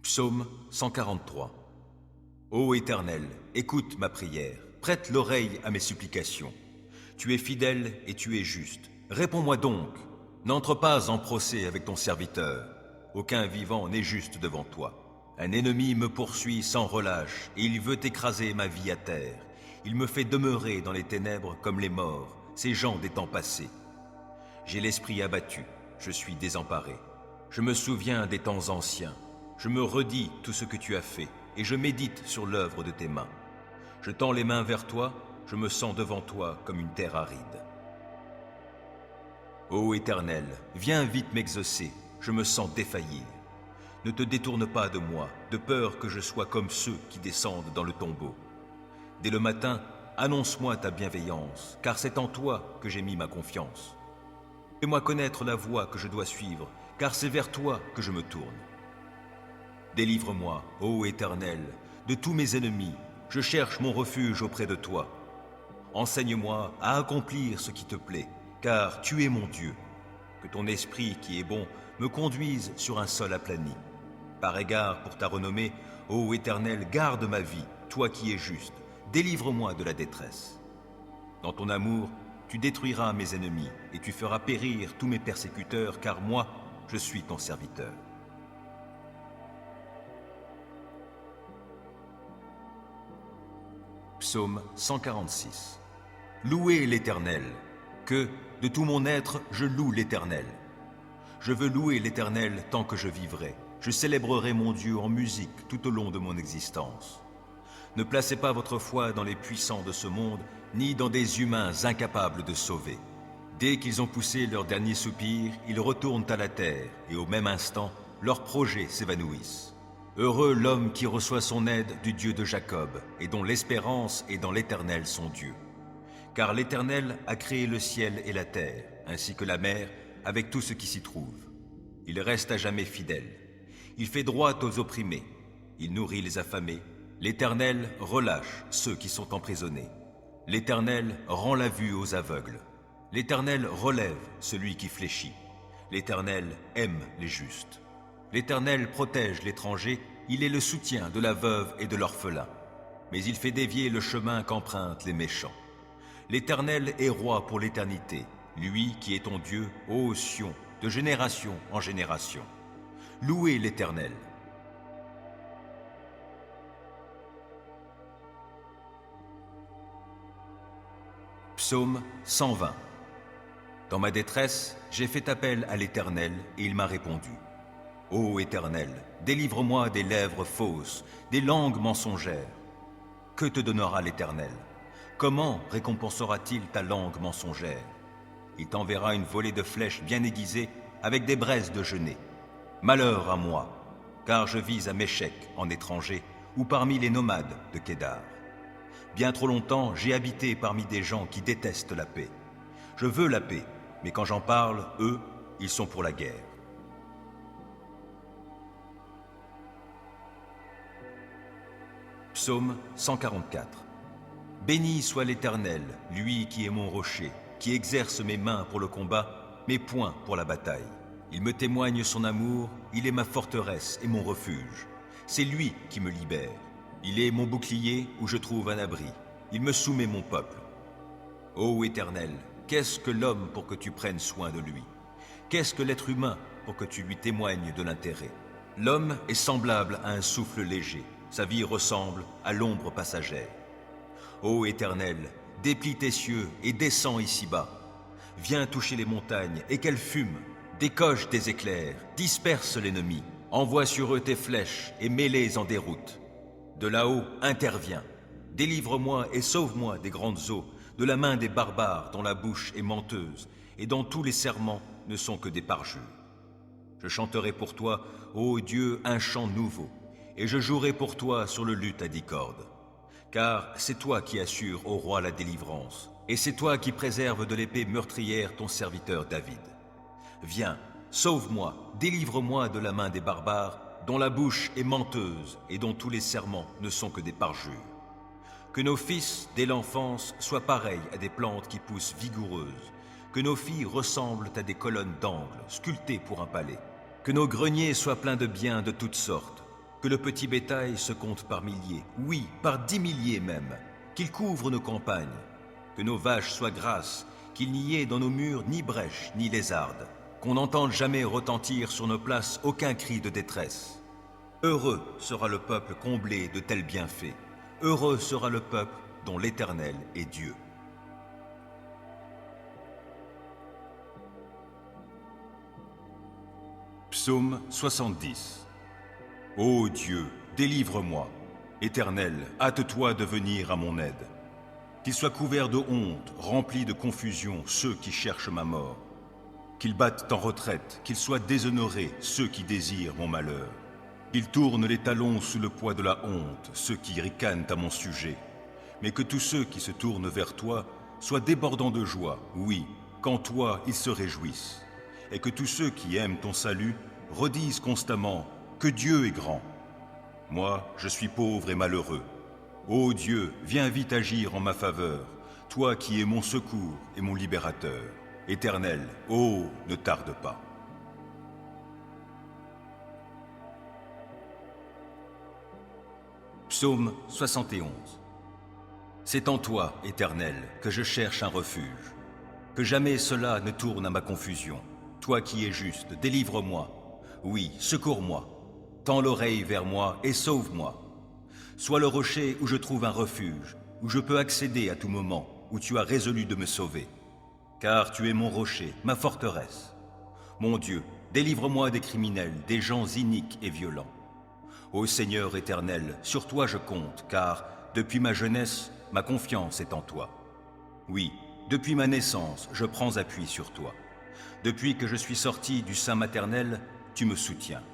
Psaume 143. Ô Éternel, écoute ma prière, prête l'oreille à mes supplications. Tu es fidèle et tu es juste. Réponds-moi donc. N'entre pas en procès avec ton serviteur. Aucun vivant n'est juste devant toi. Un ennemi me poursuit sans relâche et il veut écraser ma vie à terre. Il me fait demeurer dans les ténèbres comme les morts, ces gens des temps passés. J'ai l'esprit abattu, je suis désemparé. Je me souviens des temps anciens. Je me redis tout ce que tu as fait, et je médite sur l'œuvre de tes mains. Je tends les mains vers toi, je me sens devant toi comme une terre aride. Ô Éternel, viens vite m'exaucer, je me sens défaillir. Ne te détourne pas de moi, de peur que je sois comme ceux qui descendent dans le tombeau. Dès le matin, annonce-moi ta bienveillance, car c'est en toi que j'ai mis ma confiance. Fais-moi connaître la voie que je dois suivre, car c'est vers toi que je me tourne. Délivre-moi, ô Éternel, de tous mes ennemis, je cherche mon refuge auprès de toi. Enseigne-moi à accomplir ce qui te plaît, car tu es mon Dieu. Que ton esprit qui est bon me conduise sur un sol aplani. Par égard pour ta renommée, ô Éternel, garde ma vie, toi qui es juste, délivre-moi de la détresse. Dans ton amour, tu détruiras mes ennemis et tu feras périr tous mes persécuteurs, car moi, je suis ton serviteur. Psaume 146. Louez l'Éternel, que, de tout mon être, je loue l'Éternel. Je veux louer l'Éternel tant que je vivrai. Je célébrerai mon Dieu en musique tout au long de mon existence. Ne placez pas votre foi dans les puissants de ce monde, ni dans des humains incapables de sauver. Dès qu'ils ont poussé leur dernier soupir, ils retournent à la terre, et au même instant, leurs projets s'évanouissent. Heureux l'homme qui reçoit son aide du Dieu de Jacob, et dont l'espérance est dans l'Éternel son Dieu. Car l'Éternel a créé le ciel et la terre, ainsi que la mer, avec tout ce qui s'y trouve. Il reste à jamais fidèle. Il fait droit aux opprimés. Il nourrit les affamés. L'Éternel relâche ceux qui sont emprisonnés. L'Éternel rend la vue aux aveugles. L'Éternel relève celui qui fléchit. L'Éternel aime les justes. L'Éternel protège l'étranger, il est le soutien de la veuve et de l'orphelin. Mais il fait dévier le chemin qu'empruntent les méchants. L'Éternel est roi pour l'éternité, lui qui est ton Dieu, ô Sion, de génération en génération. Louez l'Éternel. Psaume 120. Dans ma détresse, j'ai fait appel à l'Éternel et il m'a répondu. Ô Éternel, délivre-moi des lèvres fausses, des langues mensongères. Que te donnera l'Éternel? Comment récompensera-t-il ta langue mensongère? Il t'enverra une volée de flèches bien aiguisées avec des braises de genêt. Malheur à moi, car je vis à Méchec en étranger ou parmi les nomades de Kédar. Bien trop longtemps, j'ai habité parmi des gens qui détestent la paix. Je veux la paix, mais quand j'en parle, eux, ils sont pour la guerre. Psaume 144. Béni soit l'Éternel, lui qui est mon rocher, qui exerce mes mains pour le combat, mes poings pour la bataille. Il me témoigne son amour, il est ma forteresse et mon refuge. C'est lui qui me libère. Il est mon bouclier où je trouve un abri. Il me soumet mon peuple. Ô Éternel, qu'est-ce que l'homme pour que tu prennes soin de lui? Qu'est-ce que l'être humain pour que tu lui témoignes de l'intérêt? L'homme est semblable à un souffle léger. Sa vie ressemble à l'ombre passagère. Ô Éternel, déplie tes cieux et descends ici-bas. Viens toucher les montagnes et qu'elles fument. Décoche tes éclairs, disperse l'ennemi. Envoie sur eux tes flèches et mets-les en déroute. De là-haut, interviens. Délivre-moi et sauve-moi des grandes eaux, de la main des barbares dont la bouche est menteuse et dont tous les serments ne sont que des parjures. Je chanterai pour toi, ô Dieu, un chant nouveau. Et je jouerai pour toi sur le luth à 10 cordes. Car c'est toi qui assures au roi la délivrance, et c'est toi qui préserves de l'épée meurtrière ton serviteur David. Viens, sauve-moi, délivre-moi de la main des barbares, dont la bouche est menteuse et dont tous les serments ne sont que des parjures. Que nos fils, dès l'enfance, soient pareils à des plantes qui poussent vigoureuses, que nos filles ressemblent à des colonnes d'angle, sculptées pour un palais, que nos greniers soient pleins de biens de toutes sortes, Que le petit bétail se compte par milliers, oui, par 10 milliers même, qu'il couvre nos campagnes, que nos vaches soient grasses, qu'il n'y ait dans nos murs ni brèche ni lézarde, qu'on n'entende jamais retentir sur nos places aucun cri de détresse. Heureux sera le peuple comblé de tels bienfaits, heureux sera le peuple dont l'Éternel est Dieu. Psaume 70. Ô Dieu, délivre-moi. Éternel, hâte-toi de venir à mon aide. Qu'ils soient couverts de honte, remplis de confusion, ceux qui cherchent ma mort. Qu'ils battent en retraite, qu'ils soient déshonorés, ceux qui désirent mon malheur. Qu'ils tournent les talons sous le poids de la honte, ceux qui ricanent à mon sujet. Mais que tous ceux qui se tournent vers toi soient débordants de joie, oui, qu'en toi ils se réjouissent. Et que tous ceux qui aiment ton salut redisent constamment que Dieu est grand. Moi, je suis pauvre et malheureux. Ô Dieu, viens vite agir en ma faveur, toi qui es mon secours et mon libérateur. Éternel, ô, ne tarde pas. Psaume 71. C'est en toi, Éternel, que je cherche un refuge. Que jamais cela ne tourne à ma confusion. Toi qui es juste, délivre-moi. Oui, secours-moi. Tends l'oreille vers moi et sauve-moi. Sois le rocher où je trouve un refuge, où je peux accéder à tout moment, où tu as résolu de me sauver. Car tu es mon rocher, ma forteresse. Mon Dieu, délivre-moi des criminels, des gens iniques et violents. Ô Seigneur éternel, sur toi je compte, car depuis ma jeunesse, ma confiance est en toi. Oui, depuis ma naissance, je prends appui sur toi. Depuis que je suis sorti du sein maternel, tu me soutiens.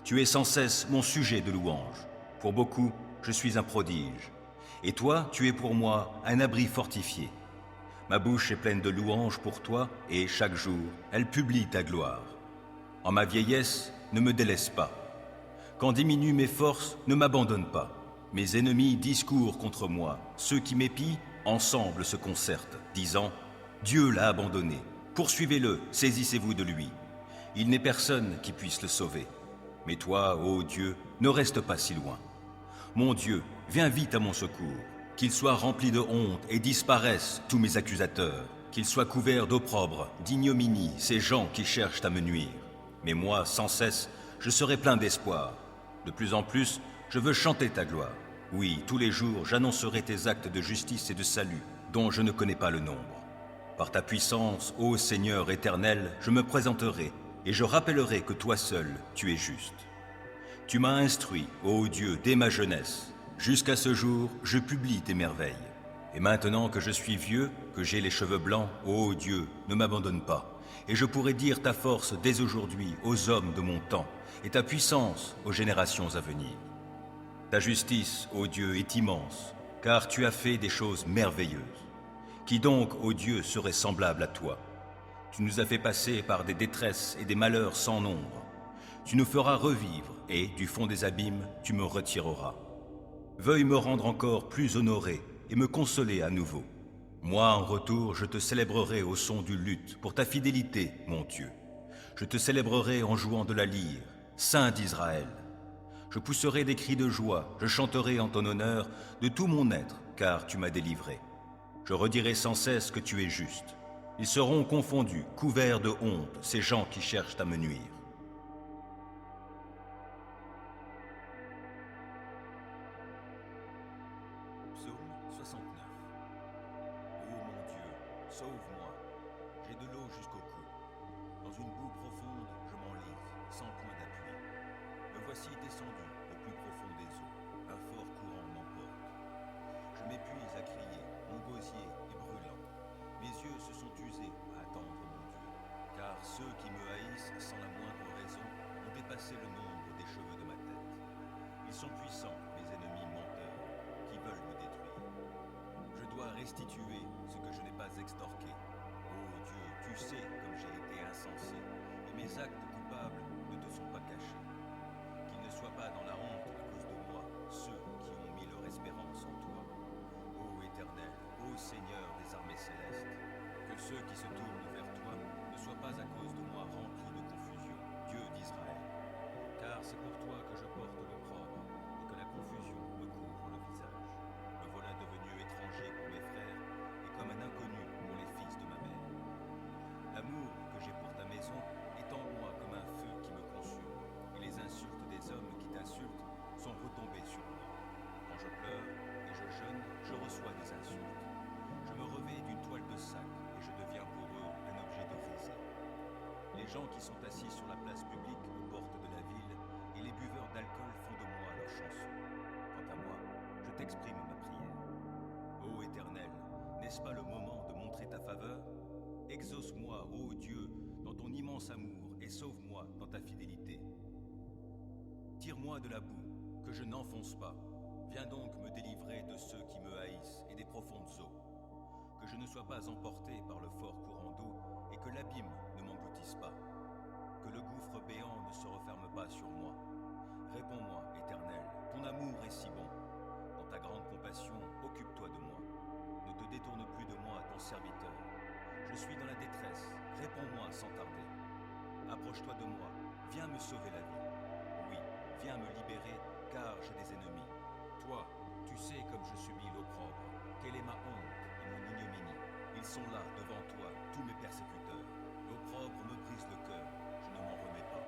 Tu es sans cesse mon sujet de louange. Pour beaucoup, je suis un prodige. Et toi, tu es pour moi un abri fortifié. Ma bouche est pleine de louanges pour toi, et chaque jour, elle publie ta gloire. En ma vieillesse, ne me délaisse pas. Quand diminuent mes forces, ne m'abandonne pas. Mes ennemis discourent contre moi. Ceux qui m'épient, ensemble se concertent, disant « Dieu l'a abandonné. Poursuivez-le, saisissez-vous de lui. Il n'est personne qui puisse le sauver. Mais toi, ô Dieu, ne reste pas si loin. Mon Dieu, viens vite à mon secours. Qu'ils soient remplis de honte et disparaissent tous mes accusateurs. Qu'ils soient couverts d'opprobre, d'ignominie, ces gens qui cherchent à me nuire. Mais moi, sans cesse, je serai plein d'espoir. De plus en plus, je veux chanter ta gloire. Oui, tous les jours, j'annoncerai tes actes de justice et de salut, dont je ne connais pas le nombre. Par ta puissance, ô Seigneur éternel, je me présenterai, et je rappellerai que toi seul, tu es juste. Tu m'as instruit, ô Dieu, dès ma jeunesse. Jusqu'à ce jour, je publie tes merveilles. Et maintenant que je suis vieux, que j'ai les cheveux blancs, ô Dieu, ne m'abandonne pas. Et je pourrai dire ta force dès aujourd'hui aux hommes de mon temps, et ta puissance aux générations à venir. Ta justice, ô Dieu, est immense, car tu as fait des choses merveilleuses. Qui donc, ô Dieu, serait semblable à toi? Tu nous as fait passer par des détresses et des malheurs sans nombre. Tu nous feras revivre, et, du fond des abîmes, tu me retireras. Veuille me rendre encore plus honoré et me consoler à nouveau. Moi, en retour, je te célébrerai au son du luth pour ta fidélité, mon Dieu. Je te célébrerai en jouant de la lyre, Saint d'Israël. Je pousserai des cris de joie, je chanterai en ton honneur de tout mon être, car tu m'as délivré. Je redirai sans cesse que tu es juste. Ils seront confondus, couverts de honte, ces gens qui cherchent à me nuire. Psaume 69. Ô mon Dieu, sauve-moi. J'ai de l'eau jusqu'au cou. Dans une boue profonde, je m'enlise, sans point d'appui. Me voici descendu au plus profond des eaux. Un fort courant m'emporte. Je m'épuise à crier, mon gosier est brûlant. Mes yeux se sont usés à attendre mon Dieu. Car ceux qui me haïssent sans la moindre raison ont dépassé le nombre des cheveux de ma tête. Ils sont puissants, mes ennemis menteurs, qui veulent me détruire. Je dois restituer ce que je n'ai pas extorqué. Ô Dieu, tu sais comme j'ai été insensé, et mes actes coupables ne te sont pas cachés. Qu'ils ne soient pas dans la honte à cause de moi, ceux qui ont mis leur espérance en toi. Ô Éternel, ô Seigneur des armées célestes, que ceux qui se tournent vers toi ne soient pas à cause de moi remplis de confusion, Dieu d'Israël. Car c'est pour toi que je porte l'opprobre, gens qui sont assis sur la place publique aux portes de la ville et les buveurs d'alcool font de moi leur chanson. Quant à moi, je t'exprime ma prière. Ô Éternel, n'est-ce pas le moment de montrer ta faveur? Exauce-moi, ô Dieu, dans ton immense amour et sauve-moi dans ta fidélité. Tire-moi de la boue, que je n'enfonce pas. Viens donc me délivrer de ceux qui me haïssent et des profondes eaux. Que je ne sois pas emporté par le fort courant d'eau et que l'abîme ne m'engloutisse pas. Que le gouffre béant ne se referme pas sur moi. Réponds-moi, Éternel, ton amour est si bon. Dans ta grande compassion, occupe-toi de moi. Ne te détourne plus de moi, ton serviteur. Je suis dans la détresse, réponds-moi sans tarder. Approche-toi de moi, viens me sauver la vie. Oui, viens me libérer, car j'ai des ennemis. Toi, tu sais comme je subis l'opprobre, quelle est ma honte et mon ignominie. Ils sont là, devant toi, tous mes persécuteurs. L'opprobre me brise le cœur, je ne m'en remets pas.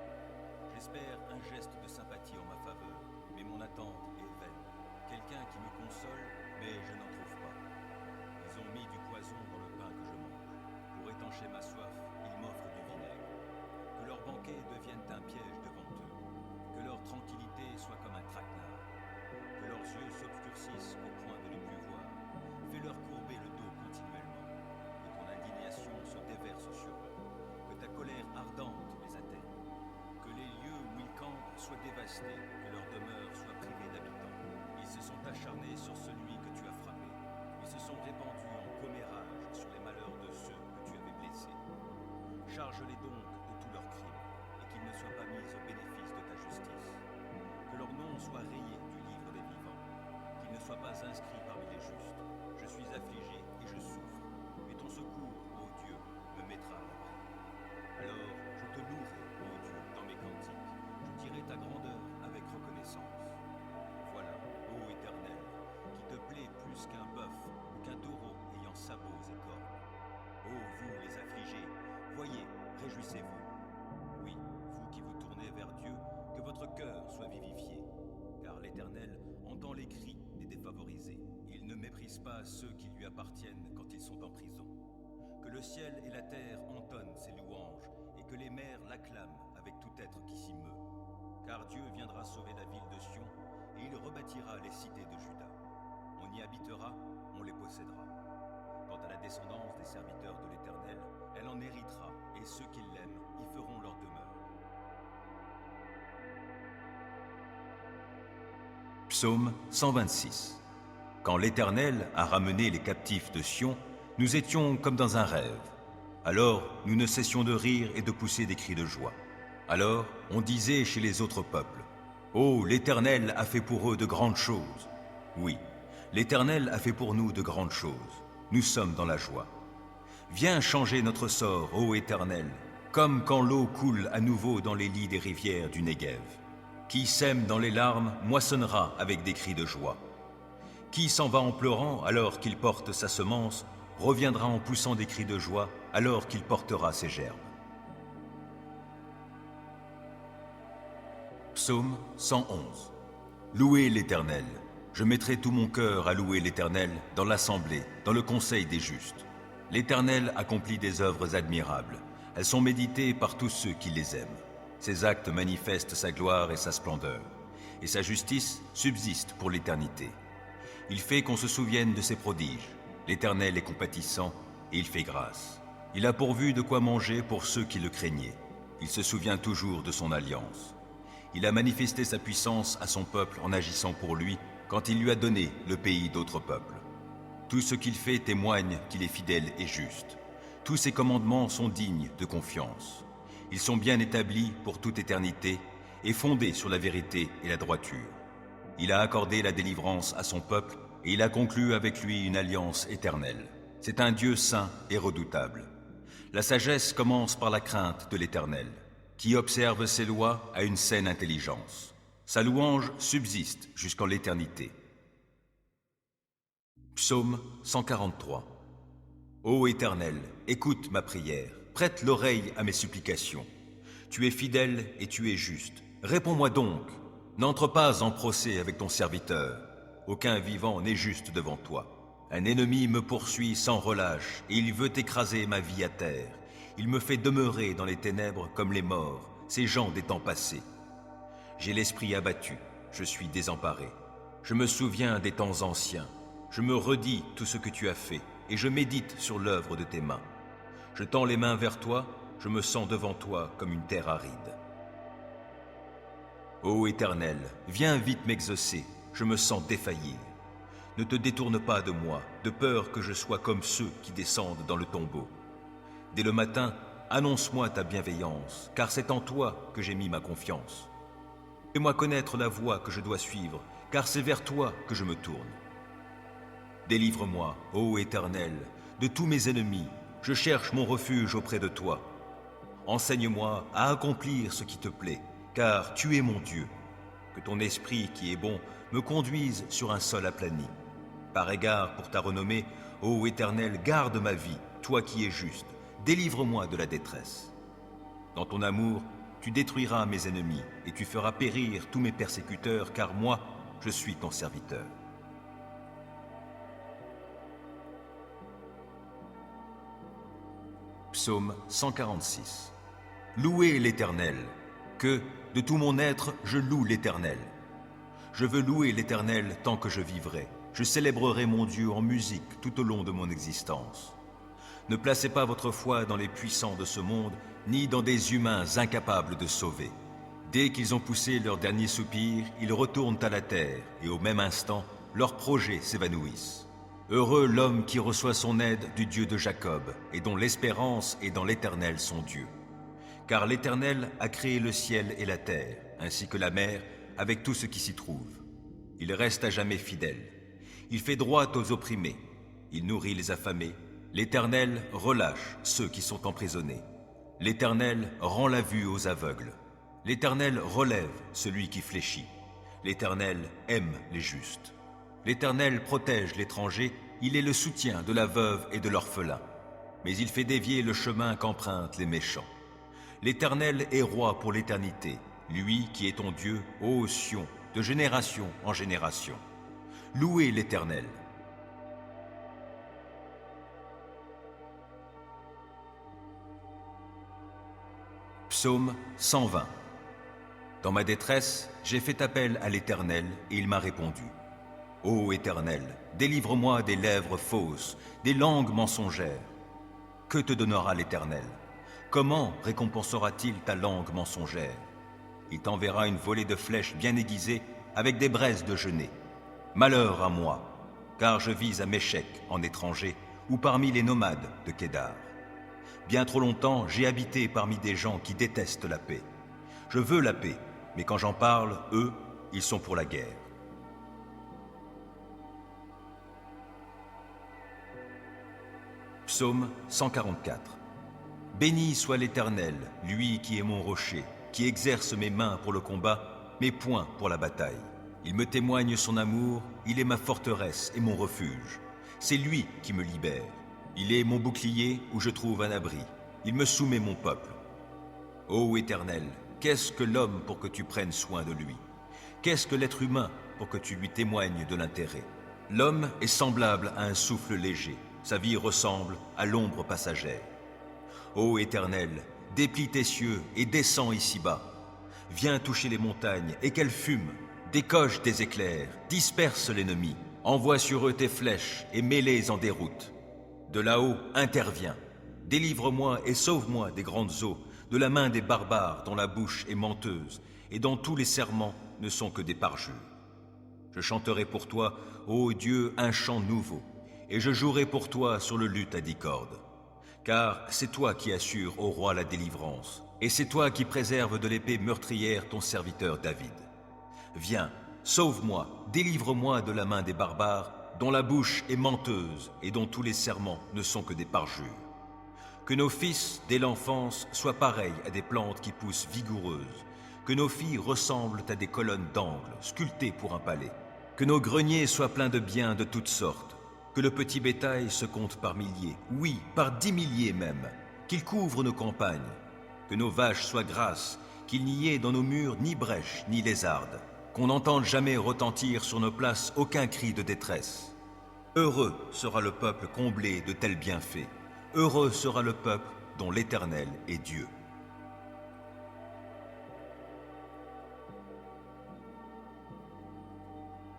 J'espère un geste de sympathie en ma faveur, mais mon attente est vaine. Quelqu'un qui me console, mais je n'en trouve pas. Ils ont mis du poison dans le pain que je mange. Pour étancher ma soif, ils m'offrent du vinaigre. Que leur banquet devienne un piège devant eux. Que leur tranquillité soit comme un traquenard. Que leurs yeux s'obscurcissent au point de ne plus voir. Fais-leur courber le dos continuellement. Que ton indignation se déverse sur eux. Que ta colère ardente les atteigne. Que les lieux où ils campent soient dévastés. Que leur demeure soit privée d'habitants. Ils se sont acharnés sur celui que tu as frappé. Ils se sont répandus en commérage sur les malheurs de ceux que tu avais blessés. Charge-les donc de tous leurs crimes, et qu'ils ne soient pas mis au bénéfice de ta justice. Que leur nom soit rayé du livre des vivants, qu'ils ne soient pas inscrits parmi les justes. Je suis affligé et je souffre, mais ton secours, ô Dieu, me mettra à l'abri. Alors je te louerai, ô Dieu, dans mes cantiques. Je dirai ta grandeur avec reconnaissance. Voilà, ô Éternel, qui te plaît plus qu'un bœuf ou qu'un taureau ayant sabots et cornes. Ô vous les affligés, voyez, réjouissez-vous. Oui, vous qui vous tournez vers Dieu, que votre cœur soit vivifié. Car l'Éternel entend les cris des défavorisés. Il ne méprise pas ceux qui lui appartiennent quand ils sont en prison. Que le ciel et la terre entonnent ses louanges, et que les mers l'acclament avec tout être qui s'y meut. Car Dieu viendra sauver la ville de Sion, et il rebâtira les cités de Juda. On y habitera, on les possédera. Quant à la descendance des serviteurs de l'Éternel, elle en héritera, et ceux qui l'aiment y feront leur demeure. Psaume 126. Quand l'Éternel a ramené les captifs de Sion, nous étions comme dans un rêve. Alors nous ne cessions de rire et de pousser des cris de joie. Alors on disait chez les autres peuples, « Oh, l'Éternel a fait pour eux de grandes choses. » Oui, l'Éternel a fait pour nous de grandes choses. Nous sommes dans la joie. Viens changer notre sort, ô Éternel, comme quand l'eau coule à nouveau dans les lits des rivières du Néguev. Qui sème dans les larmes moissonnera avec des cris de joie. Qui s'en va en pleurant alors qu'il porte sa semence, reviendra en poussant des cris de joie alors qu'il portera ses gerbes. Psaume 111. Louez l'Éternel. Je mettrai tout mon cœur à louer l'Éternel dans l'assemblée, dans le conseil des justes. L'Éternel accomplit des œuvres admirables. Elles sont méditées par tous ceux qui les aiment. Ses actes manifestent sa gloire et sa splendeur, et sa justice subsiste pour l'éternité. Il fait qu'on se souvienne de ses prodiges. L'Éternel est compatissant et il fait grâce. Il a pourvu de quoi manger pour ceux qui le craignaient. Il se souvient toujours de son alliance. Il a manifesté sa puissance à son peuple en agissant pour lui quand il lui a donné le pays d'autres peuples. Tout ce qu'il fait témoigne qu'il est fidèle et juste. Tous ses commandements sont dignes de confiance. Ils sont bien établis pour toute éternité et fondés sur la vérité et la droiture. Il a accordé la délivrance à son peuple et il a conclu avec lui une alliance éternelle. C'est un Dieu saint et redoutable. La sagesse commence par la crainte de l'Éternel. Qui observe ses lois a une saine intelligence. Sa louange subsiste jusqu'en l'éternité. Psaume 143. Ô Éternel, écoute ma prière, prête l'oreille à mes supplications. Tu es fidèle et tu es juste. Réponds-moi donc. N'entre pas en procès avec ton serviteur. Aucun vivant n'est juste devant toi. Un ennemi me poursuit sans relâche et il veut écraser ma vie à terre. Il me fait demeurer dans les ténèbres comme les morts, ces gens des temps passés. J'ai l'esprit abattu, je suis désemparé. Je me souviens des temps anciens. Je me redis tout ce que tu as fait, et je médite sur l'œuvre de tes mains. Je tends les mains vers toi, je me sens devant toi comme une terre aride. Ô Éternel, viens vite m'exaucer, je me sens défaillir. Ne te détourne pas de moi, de peur que je sois comme ceux qui descendent dans le tombeau. Dès le matin, annonce-moi ta bienveillance, car c'est en toi que j'ai mis ma confiance. Fais-moi connaître la voie que je dois suivre, car c'est vers toi que je me tourne. Délivre-moi, ô Éternel, de tous mes ennemis, je cherche mon refuge auprès de toi. Enseigne-moi à accomplir ce qui te plaît, car tu es mon Dieu. Que ton esprit qui est bon me conduise sur un sol aplani. Par égard pour ta renommée, ô Éternel, garde ma vie, toi qui es juste, délivre-moi de la détresse. Dans ton amour, tu détruiras mes ennemis et tu feras périr tous mes persécuteurs, car moi, je suis ton serviteur. Psaume 146. Louez l'Éternel, que, de tout mon être, je loue l'Éternel. Je veux louer l'Éternel tant que je vivrai. Je célébrerai mon Dieu en musique tout au long de mon existence. Ne placez pas votre foi dans les puissants de ce monde, ni dans des humains incapables de sauver. Dès qu'ils ont poussé leur dernier soupir, ils retournent à la terre, et au même instant, leurs projets s'évanouissent. Heureux l'homme qui reçoit son aide du Dieu de Jacob, et dont l'espérance est dans l'Éternel son Dieu. Car l'Éternel a créé le ciel et la terre, ainsi que la mer, avec tout ce qui s'y trouve. Il reste à jamais fidèle. Il fait droit aux opprimés. Il nourrit les affamés. L'Éternel relâche ceux qui sont emprisonnés. L'Éternel rend la vue aux aveugles. L'Éternel relève celui qui fléchit. L'Éternel aime les justes. L'Éternel protège l'étranger, il est le soutien de la veuve et de l'orphelin. Mais il fait dévier le chemin qu'empruntent les méchants. L'Éternel est roi pour l'éternité, lui qui est ton Dieu, ô Sion, de génération en génération. Louez l'Éternel. Psaume 120. Dans ma détresse, j'ai fait appel à l'Éternel et il m'a répondu. Ô Éternel, délivre-moi des lèvres fausses, des langues mensongères. Que te donnera l'Éternel? Comment récompensera-t-il ta langue mensongère? Il t'enverra une volée de flèches bien aiguisées avec des braises de genêt. Malheur à moi, car je vis à Méchec en étranger ou parmi les nomades de Kédar. Bien trop longtemps, j'ai habité parmi des gens qui détestent la paix. Je veux la paix, mais quand j'en parle, eux, ils sont pour la guerre. Psaume 144. Béni soit l'Éternel, lui qui est mon rocher, qui exerce mes mains pour le combat, mes poings pour la bataille. Il me témoigne son amour, il est ma forteresse et mon refuge. C'est lui qui me libère. Il est mon bouclier où je trouve un abri. Il me soumet mon peuple. Ô Éternel, qu'est-ce que l'homme pour que tu prennes soin de lui? Qu'est-ce que l'être humain pour que tu lui témoignes de l'intérêt? L'homme est semblable à un souffle léger. Sa vie ressemble à l'ombre passagère. Ô Éternel, déplie tes cieux et descends ici-bas. Viens toucher les montagnes et qu'elles fument. Décoche tes éclairs, disperse l'ennemi. Envoie sur eux tes flèches et mets-les en déroute. De là-haut, interviens. Délivre-moi et sauve-moi des grandes eaux, de la main des barbares dont la bouche est menteuse et dont tous les serments ne sont que des parjures. Je chanterai pour toi, ô Dieu, un chant nouveau, et je jouerai pour toi sur le luth à 10 cordes. Car c'est toi qui assures au roi la délivrance, et c'est toi qui préserves de l'épée meurtrière ton serviteur David. Viens, sauve-moi, délivre-moi de la main des barbares, dont la bouche est menteuse et dont tous les serments ne sont que des parjures. Que nos fils, dès l'enfance, soient pareils à des plantes qui poussent vigoureuses, que nos filles ressemblent à des colonnes d'angle, sculptées pour un palais, que nos greniers soient pleins de biens de toutes sortes, que le petit bétail se compte par milliers, oui, par 10 milliers même, qu'il couvre nos campagnes, que nos vaches soient grasses, qu'il n'y ait dans nos murs ni brèche ni lézarde, qu'on n'entende jamais retentir sur nos places aucun cri de détresse. Heureux sera le peuple comblé de tels bienfaits, heureux sera le peuple dont l'Éternel est Dieu.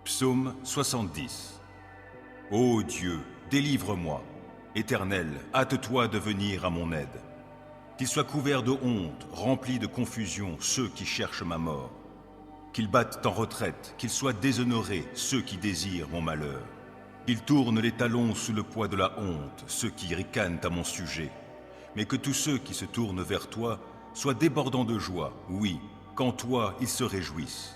Psaume 70. Ô Dieu, délivre-moi. Éternel, hâte-toi de venir à mon aide. Qu'ils soient couverts de honte, remplis de confusion, ceux qui cherchent ma mort. Qu'ils battent en retraite, qu'ils soient déshonorés, ceux qui désirent mon malheur. Qu'ils tournent les talons sous le poids de la honte, ceux qui ricanent à mon sujet. Mais que tous ceux qui se tournent vers toi soient débordants de joie, oui, qu'en toi ils se réjouissent.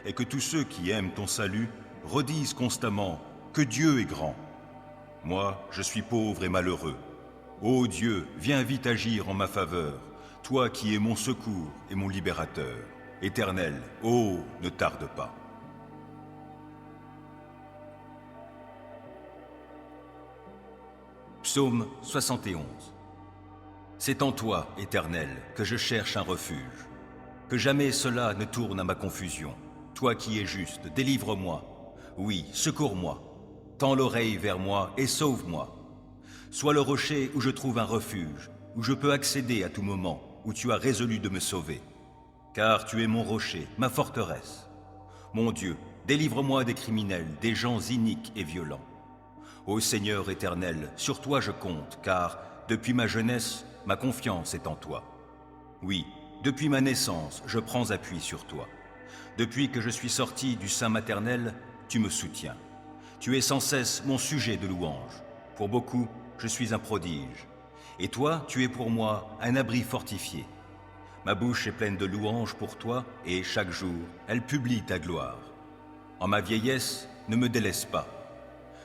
Et que tous ceux qui aiment ton salut redisent constamment que Dieu est grand. Moi, je suis pauvre et malheureux. Ô Dieu, viens vite agir en ma faveur, toi qui es mon secours et mon libérateur. Éternel, ô, ne tarde pas. Psaume 71. C'est en toi, Éternel, que je cherche un refuge. Que jamais cela ne tourne à ma confusion. Toi qui es juste, délivre-moi. Oui, secours-moi. Tends l'oreille vers moi et sauve-moi. Sois le rocher où je trouve un refuge, où je peux accéder à tout moment, où tu as résolu de me sauver. Car tu es mon rocher, ma forteresse. Mon Dieu, délivre-moi des criminels, des gens iniques et violents. Ô Seigneur éternel, sur toi je compte, car depuis ma jeunesse, ma confiance est en toi. Oui, depuis ma naissance, je prends appui sur toi. Depuis que je suis sorti du sein maternel, tu me soutiens. Tu es sans cesse mon sujet de louange. Pour beaucoup, je suis un prodige. Et toi, tu es pour moi un abri fortifié. Ma bouche est pleine de louanges pour toi, et chaque jour, elle publie ta gloire. En ma vieillesse, ne me délaisse pas.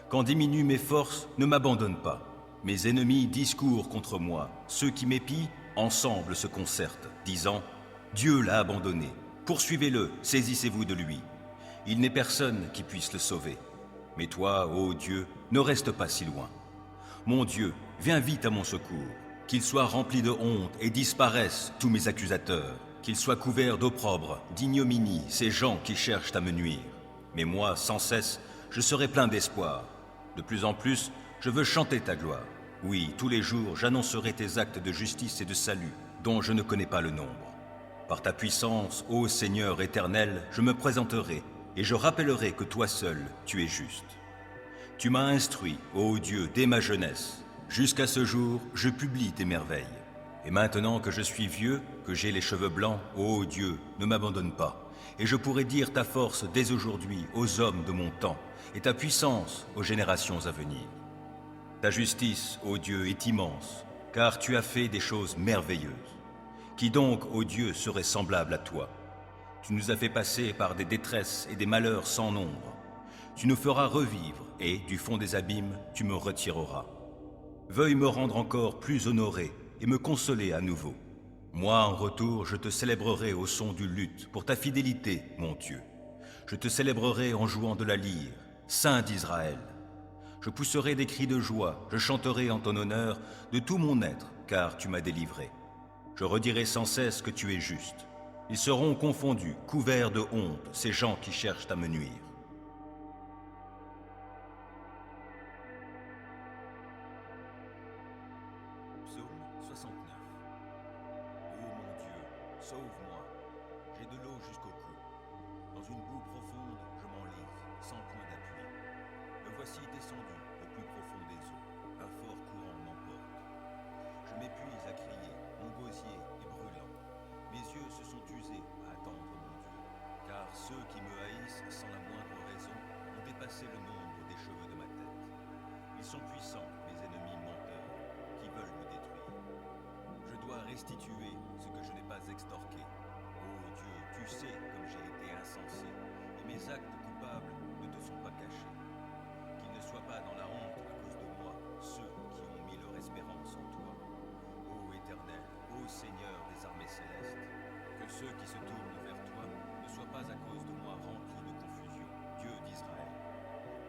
Quand diminuent mes forces, ne m'abandonne pas. Mes ennemis discourent contre moi. Ceux qui m'épient, ensemble se concertent, disant « Dieu l'a abandonné. Poursuivez-le, saisissez-vous de lui. Il n'est personne qui puisse le sauver. Mais toi, ô Dieu, ne reste pas si loin. Mon Dieu, viens vite à mon secours. Qu'ils soient remplis de honte et disparaissent tous mes accusateurs. Qu'ils soient couverts d'opprobre, d'ignominie, ces gens qui cherchent à me nuire. Mais moi, sans cesse, je serai plein d'espoir. De plus en plus, je veux chanter ta gloire. Oui, tous les jours, j'annoncerai tes actes de justice et de salut, dont je ne connais pas le nombre. Par ta puissance, ô Seigneur éternel, je me présenterai, et je rappellerai que toi seul, tu es juste. Tu m'as instruit, ô Dieu, dès ma jeunesse. Jusqu'à ce jour, je publie tes merveilles. Et maintenant que je suis vieux, que j'ai les cheveux blancs, ô Dieu, ne m'abandonne pas. Et je pourrai dire ta force dès aujourd'hui aux hommes de mon temps, et ta puissance aux générations à venir. Ta justice, ô Dieu, est immense, car tu as fait des choses merveilleuses. Qui donc, ô Dieu, serait semblable à toi? Tu nous as fait passer par des détresses et des malheurs sans nombre. Tu nous feras revivre, et, du fond des abîmes, tu me retireras. Veuille me rendre encore plus honoré et me consoler à nouveau. Moi, en retour, je te célébrerai au son du luth pour ta fidélité, mon Dieu. Je te célébrerai en jouant de la lyre, Saint d'Israël. Je pousserai des cris de joie, je chanterai en ton honneur de tout mon être, car tu m'as délivré. Je redirai sans cesse que tu es juste. Ils seront confondus, couverts de honte, ces gens qui cherchent à me nuire. Psaume 69. Ô mon Dieu, sauve-moi. J'ai de l'eau jusqu'au cou. Dans une boue profonde, je m'enlise, sans point d'appui. Me voici descendu au plus profond des eaux. Un fort courant m'emporte. Je m'épuise à crier, mon gosier est brûlant. Mes yeux se sont usés à attendre mon Dieu. Car ceux qui me haïssent sans la moindre raison ont dépassé le nombre des cheveux de ma tête. Ils sont puissants, mes ennemis menteurs, qui veulent me détruire. Je dois restituer ce que je n'ai pas extorqué. Ô Dieu, tu sais comme j'ai été insensé, et mes actes coupables ne te sont pas cachés. Qu'ils ne soient pas dans la honte à cause de moi, ceux qui ont mis leur espérance en toi. Ô Éternel, ô Seigneur des armées célestes, que ceux qui se tournent vers toi ne soient pas à cause de moi remplis de confusion, Dieu d'Israël.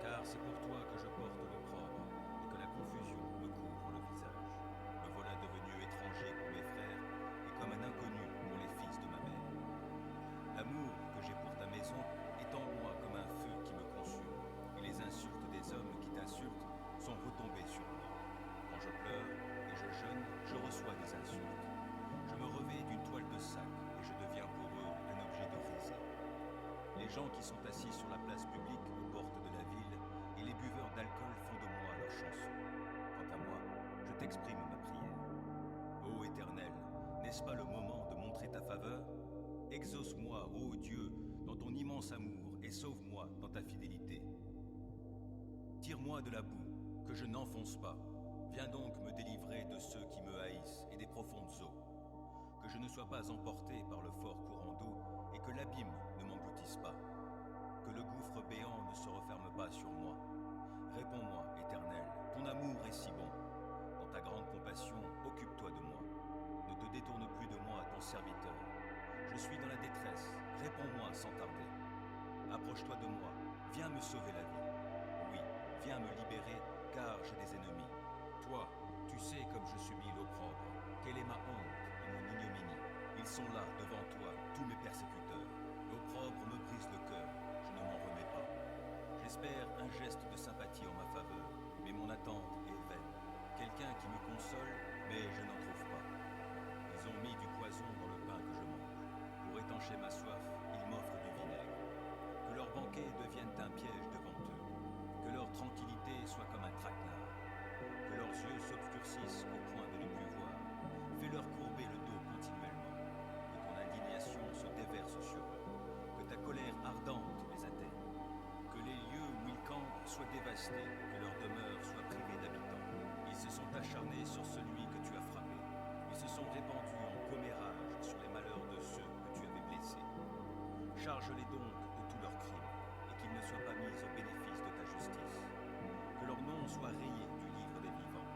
Car c'est pour toi que je porte l'opprobre et que la confusion me couvre le visage. Me voilà devenu étranger pour mes frères et comme un inconnu pour les fils de ma mère. L'amour que j'ai pour ta maison est en moi comme un feu qui me consume, et les insultes des hommes qui t'insultent sont retombées sur moi. Quand je pleure et je jeûne, je reçois des insultes. gens qui sont assis sur la place publique aux portes de la ville et les buveurs d'alcool font de moi leur chanson. Quant à moi, je t'exprime ma prière. Ô Éternel, n'est-ce pas le moment de montrer ta faveur? Exauce-moi, ô Dieu, dans ton immense amour et sauve-moi dans ta fidélité. Tire-moi de la boue, que je n'enfonce pas. Viens donc me délivrer de ceux qui me haïssent et des profondes eaux. Que je ne sois pas emporté par le fort courant d'eau et que l'abîme ne m'engloutisse pas. Que le gouffre béant ne se referme pas sur moi. Réponds-moi, Éternel, ton amour est si bon. Dans ta grande compassion, occupe-toi de moi. Ne te détourne plus de moi, ton serviteur. Je suis dans la détresse, réponds-moi sans tarder. Approche-toi de moi, viens me sauver la vie. Oui, viens me libérer, car j'ai des ennemis. Toi, tu sais comme je subis l'opprobre, quelle est ma honte et mon ignominie. Ils sont là, devant toi, tous mes persécuteurs. L'opprobre me brise le cœur, je ne m'en remets pas. J'espère un geste de sympathie en ma faveur, mais mon attente est vaine. Quelqu'un qui me console, mais je n'en trouve pas. Ils ont mis du poison dans le pain que je mange. Pour étancher ma soif, ils m'offrent du vinaigre. Que leur banquet devienne un piège devant eux. Que leur tranquillité soit comme un traquenard. Que leurs yeux s'obscurcissent au point de ne plus voir. Fais-leur courber le dos continuellement. Que ton indignation se déverse sur eux. Que ta colère ardente les atteigne. Que les lieux où ils campent soient dévastés. Que leur demeure soit privée d'habitants. Ils se sont acharnés sur celui que tu as frappé. Ils se sont répandus en commérage sur les malheurs de ceux que tu avais blessés. Charge-les donc de tous leurs crimes, et qu'ils ne soient pas mis au bénéfice de ta justice. Que leur nom soit rayé du livre des vivants,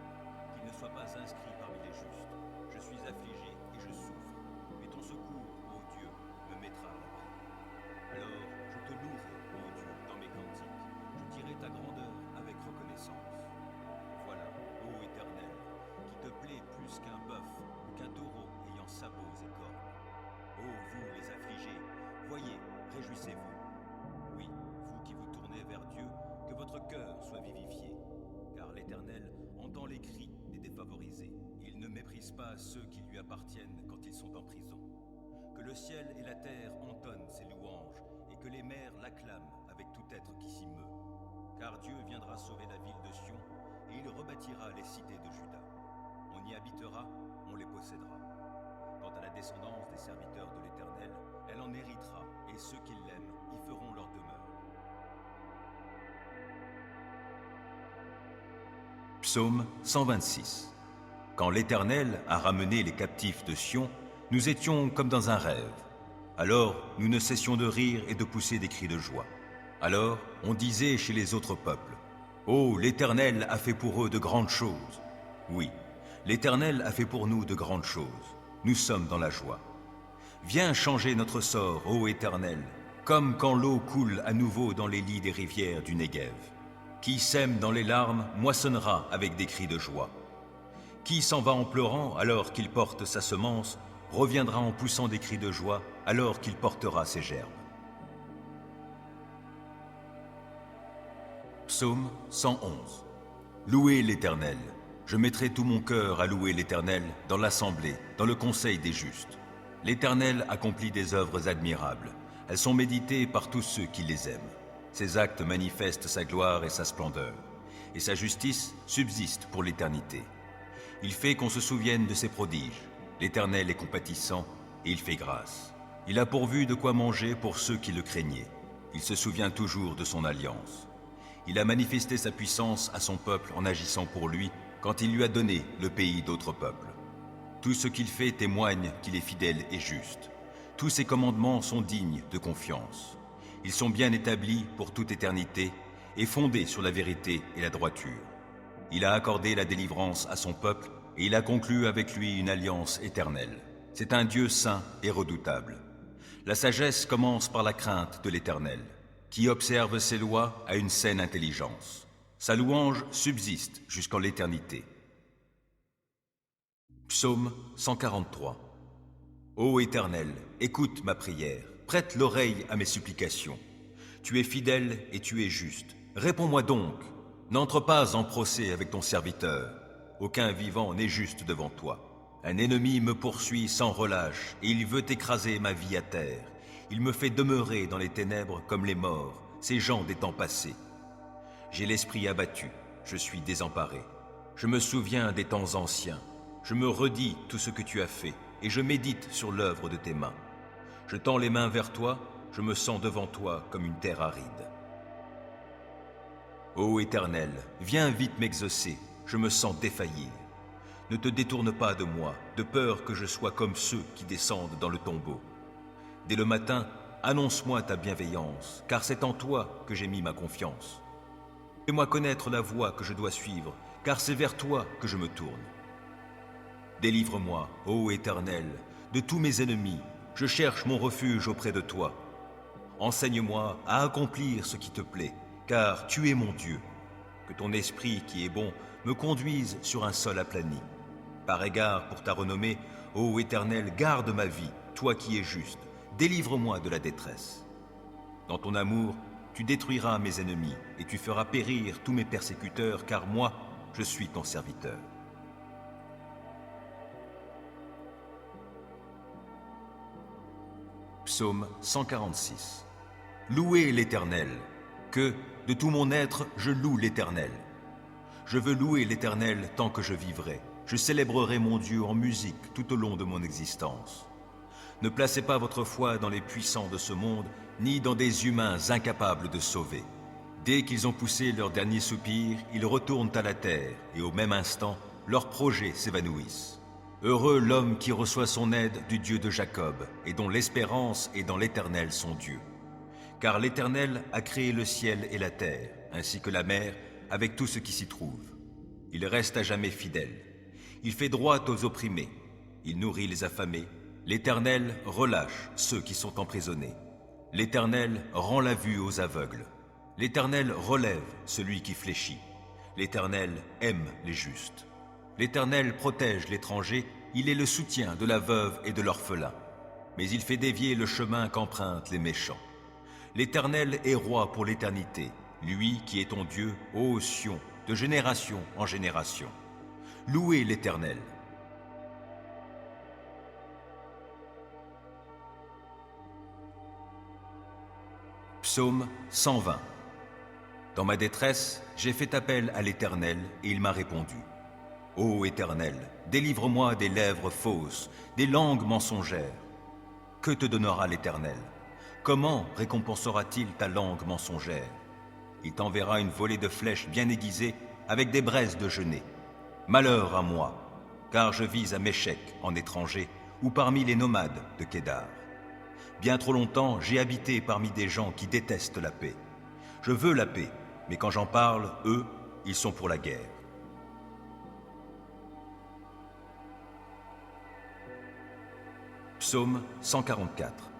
qu'ils ne soient pas inscrits parmi les justes. Je suis affligé et je souffre, mais ton secours, ô Dieu, me mettra à l'abri. Alors je te louerai, ô Dieu, dans mes cantiques. Je dirai ta grandeur avec reconnaissance. Voilà, ô Éternel, qui te plaît plus qu'un bœuf ou qu'un taureau ayant sabots et cornes. Ô vous les affligés, voyez, réjouissez-vous. Oui, vous qui vous tournez vers Dieu, que votre cœur soit vivifié. Car l'Éternel entend les cris des défavorisés. Il ne méprise pas ceux qui lui appartiennent quand ils sont en prison. Que le ciel et la terre entonnent ses louanges, et que les mers l'acclament avec tout être qui s'y meut. Car Dieu viendra sauver la ville de Sion, et il rebâtira les cités de Juda. On y habitera, on les possédera. Quant à la descendance des serviteurs de l'Éternel, elle en héritera, et ceux qui l'aiment y feront leur demeure. Psaume 126. Quand l'Éternel a ramené les captifs de Sion, nous étions comme dans un rêve. Alors nous ne cessions de rire et de pousser des cris de joie. Alors on disait chez les autres peuples, « Oh, l'Éternel a fait pour eux de grandes choses. » Oui, l'Éternel a fait pour nous de grandes choses. Nous sommes dans la joie. Viens changer notre sort, ô Éternel, comme quand l'eau coule à nouveau dans les lits des rivières du Néguev. Qui sème dans les larmes moissonnera avec des cris de joie. Qui s'en va en pleurant alors qu'il porte sa semence, reviendra en poussant des cris de joie alors qu'il portera ses gerbes. Psaume 111. Louez l'Éternel. Je mettrai tout mon cœur à louer l'Éternel dans l'assemblée, dans le conseil des justes. L'Éternel accomplit des œuvres admirables. Elles sont méditées par tous ceux qui les aiment. Ses actes manifestent sa gloire et sa splendeur, et sa justice subsiste pour l'éternité. Il fait qu'on se souvienne de ses prodiges. L'Éternel est compatissant et il fait grâce. Il a pourvu de quoi manger pour ceux qui le craignaient. Il se souvient toujours de son alliance. Il a manifesté sa puissance à son peuple en agissant pour lui quand il lui a donné le pays d'autres peuples. Tout ce qu'il fait témoigne qu'il est fidèle et juste. Tous ses commandements sont dignes de confiance. Ils sont bien établis pour toute éternité et fondés sur la vérité et la droiture. Il a accordé la délivrance à son peuple et il a conclu avec lui une alliance éternelle. C'est un Dieu saint et redoutable. La sagesse commence par la crainte de l'Éternel. Qui observe ses lois a une saine intelligence. Sa louange subsiste jusqu'en l'éternité. Psaume 143. Ô Éternel, écoute ma prière, prête l'oreille à mes supplications. Tu es fidèle et tu es juste. Réponds-moi donc. N'entre pas en procès avec ton serviteur. Aucun vivant n'est juste devant toi. Un ennemi me poursuit sans relâche et il veut écraser ma vie à terre. Il me fait demeurer dans les ténèbres comme les morts, ces gens des temps passés. J'ai l'esprit abattu, je suis désemparé. Je me souviens des temps anciens. Je me redis tout ce que tu as fait, et je médite sur l'œuvre de tes mains. Je tends les mains vers toi, je me sens devant toi comme une terre aride. Ô Éternel, viens vite m'exaucer, je me sens défaillir. Ne te détourne pas de moi, de peur que je sois comme ceux qui descendent dans le tombeau. Dès le matin, annonce-moi ta bienveillance, car c'est en toi que j'ai mis ma confiance. Fais-moi connaître la voie que je dois suivre, car c'est vers toi que je me tourne. Délivre-moi, ô Éternel, de tous mes ennemis, je cherche mon refuge auprès de toi. Enseigne-moi à accomplir ce qui te plaît, car tu es mon Dieu. Que ton esprit qui est bon me conduise sur un sol aplani. Par égard pour ta renommée, ô Éternel, garde ma vie, toi qui es juste, délivre-moi de la détresse. Dans ton amour, tu détruiras mes ennemis et tu feras périr tous mes persécuteurs, car moi, je suis ton serviteur. Psaume 146. Louez l'Éternel, que, de tout mon être, je loue l'Éternel. Je veux louer l'Éternel tant que je vivrai. Je célébrerai mon Dieu en musique tout au long de mon existence. Ne placez pas votre foi dans les puissants de ce monde, ni dans des humains incapables de sauver. Dès qu'ils ont poussé leur dernier soupir, ils retournent à la terre, et au même instant, leurs projets s'évanouissent. Heureux l'homme qui reçoit son aide du Dieu de Jacob, et dont l'espérance est dans l'Éternel son Dieu. Car l'Éternel a créé le ciel et la terre, ainsi que la mer, avec tout ce qui s'y trouve. Il reste à jamais fidèle. Il fait droit aux opprimés. Il nourrit les affamés. L'Éternel relâche ceux qui sont emprisonnés. L'Éternel rend la vue aux aveugles. L'Éternel relève celui qui fléchit. L'Éternel aime les justes. L'Éternel protège l'étranger, il est le soutien de la veuve et de l'orphelin. Mais il fait dévier le chemin qu'empruntent les méchants. L'Éternel est roi pour l'éternité, lui qui est ton Dieu, ô Sion, de génération en génération. Louez l'Éternel. Psaume 120. Dans ma détresse, j'ai fait appel à l'Éternel et il m'a répondu. Ô Éternel, délivre-moi des lèvres fausses, des langues mensongères. Que te donnera l'Éternel? Comment récompensera-t-il ta langue mensongère? Il t'enverra une volée de flèches bien aiguisées avec des braises de genêt. Malheur à moi, car je vis à Méchec en étranger ou parmi les nomades de Kédar. Bien trop longtemps, j'ai habité parmi des gens qui détestent la paix. Je veux la paix, mais quand j'en parle, eux, ils sont pour la guerre. Psaume 144.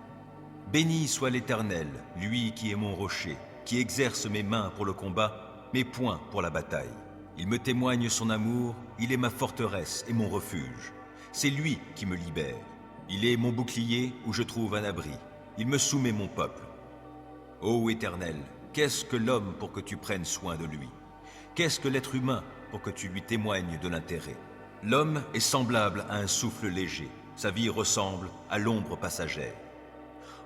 Béni soit l'Éternel, lui qui est mon rocher, qui exerce mes mains pour le combat, mes poings pour la bataille. Il me témoigne son amour, il est ma forteresse et mon refuge. C'est lui qui me libère. Il est mon bouclier où je trouve un abri. Il me soumet mon peuple. Ô Éternel, qu'est-ce que l'homme pour que tu prennes soin de lui? Qu'est-ce que l'être humain pour que tu lui témoignes de l'intérêt? L'homme est semblable à un souffle léger. Sa vie ressemble à l'ombre passagère.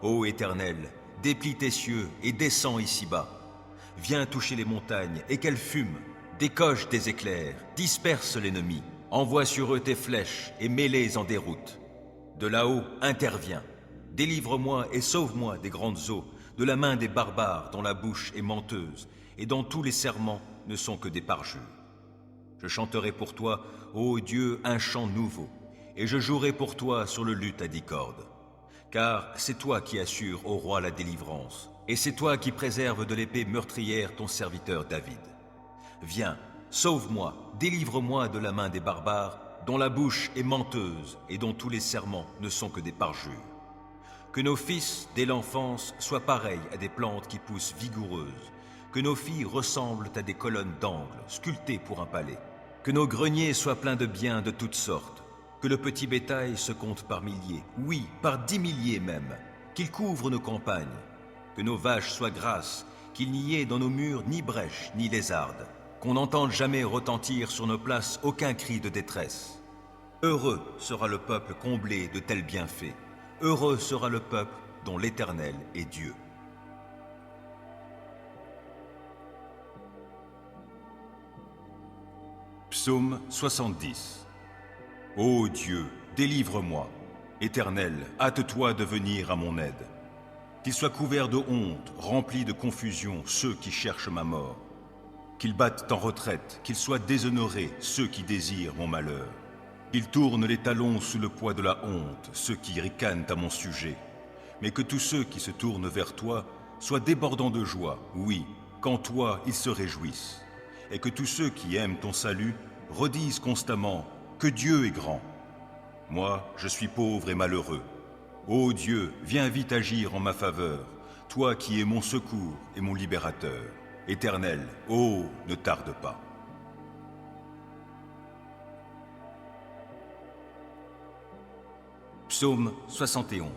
Ô Éternel, déplie tes cieux et descends ici-bas. Viens toucher les montagnes et qu'elles fument. Décoche tes éclairs, disperse l'ennemi. Envoie sur eux tes flèches et mets-les en déroute. De là-haut, interviens. Délivre-moi et sauve-moi des grandes eaux, de la main des barbares dont la bouche est menteuse et dont tous les serments ne sont que des parjures. Je chanterai pour toi, ô Dieu, un chant nouveau, et je jouerai pour toi sur le luth à 10 cordes. Car c'est toi qui assures au roi la délivrance, et c'est toi qui préserves de l'épée meurtrière ton serviteur David. Viens, sauve-moi, délivre-moi de la main des barbares, dont la bouche est menteuse et dont tous les serments ne sont que des parjures. Que nos fils, dès l'enfance, soient pareils à des plantes qui poussent vigoureuses, que nos filles ressemblent à des colonnes d'angle, sculptées pour un palais, que nos greniers soient pleins de biens de toutes sortes, que le petit bétail se compte par milliers, oui, par 10 milliers même, qu'il couvre nos campagnes, que nos vaches soient grasses, qu'il n'y ait dans nos murs ni brèche ni lézarde, qu'on n'entende jamais retentir sur nos places aucun cri de détresse. Heureux sera le peuple comblé de tels bienfaits. Heureux sera le peuple dont l'Éternel est Dieu. Psaume 70. Ô Dieu, délivre-moi. Éternel, hâte-toi de venir à mon aide. Qu'ils soient couverts de honte, remplis de confusion, ceux qui cherchent ma mort. Qu'ils battent en retraite, qu'ils soient déshonorés, ceux qui désirent mon malheur. Qu'ils tournent les talons sous le poids de la honte, ceux qui ricanent à mon sujet. Mais que tous ceux qui se tournent vers toi soient débordants de joie, oui, qu'en toi ils se réjouissent. Et que tous ceux qui aiment ton salut redisent constamment que Dieu est grand. Moi, je suis pauvre et malheureux. Ô Dieu, viens vite agir en ma faveur, toi qui es mon secours et mon libérateur. Éternel, ô, ne tarde pas. Psaume 71.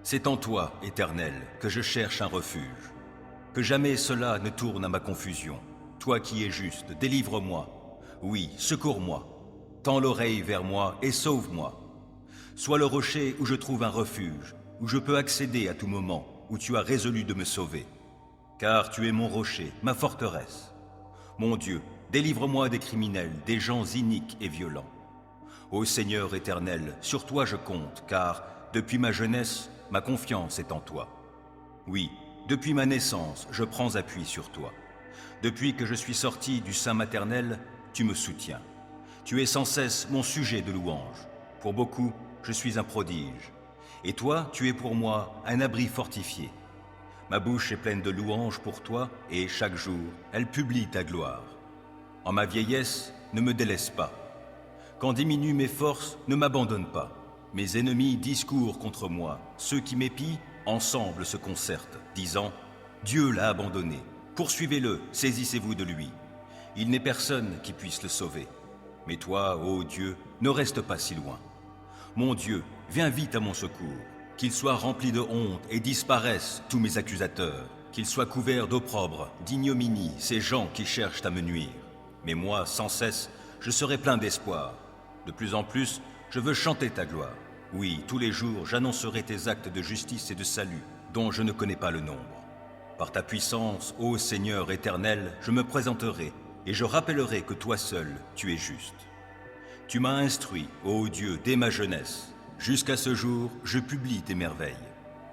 C'est en toi, Éternel, que je cherche un refuge. Que jamais cela ne tourne à ma confusion. Toi qui es juste, délivre-moi. Oui, secours-moi. Tends l'oreille vers moi et sauve-moi. Sois le rocher où je trouve un refuge, où je peux accéder à tout moment, où tu as résolu de me sauver. Car tu es mon rocher, ma forteresse. Mon Dieu, délivre-moi des criminels, des gens iniques et violents. Ô Seigneur éternel, sur toi je compte, car depuis ma jeunesse, ma confiance est en toi. Oui, depuis ma naissance, je prends appui sur toi. Depuis que je suis sorti du sein maternel, tu me soutiens. Tu es sans cesse mon sujet de louange. Pour beaucoup, je suis un prodige. Et toi, tu es pour moi un abri fortifié. Ma bouche est pleine de louanges pour toi, et chaque jour, elle publie ta gloire. En ma vieillesse, ne me délaisse pas. Quand diminuent mes forces, ne m'abandonne pas. Mes ennemis discourent contre moi. Ceux qui m'épient, ensemble se concertent, disant « Dieu l'a abandonné. Poursuivez-le, saisissez-vous de lui. Il n'est personne qui puisse le sauver. Mais toi, ô Dieu, ne reste pas si loin. Mon Dieu, viens vite à mon secours. Qu'ils soient remplis de honte et disparaissent tous mes accusateurs. Qu'ils soient couverts d'opprobre, d'ignominie, ces gens qui cherchent à me nuire. Mais moi, sans cesse, je serai plein d'espoir. De plus en plus, je veux chanter ta gloire. Oui, tous les jours, j'annoncerai tes actes de justice et de salut, dont je ne connais pas le nombre. Par ta puissance, ô Seigneur éternel, je me présenterai, et je rappellerai que toi seul, tu es juste. Tu m'as instruit, ô Dieu, dès ma jeunesse. Jusqu'à ce jour, je publie tes merveilles.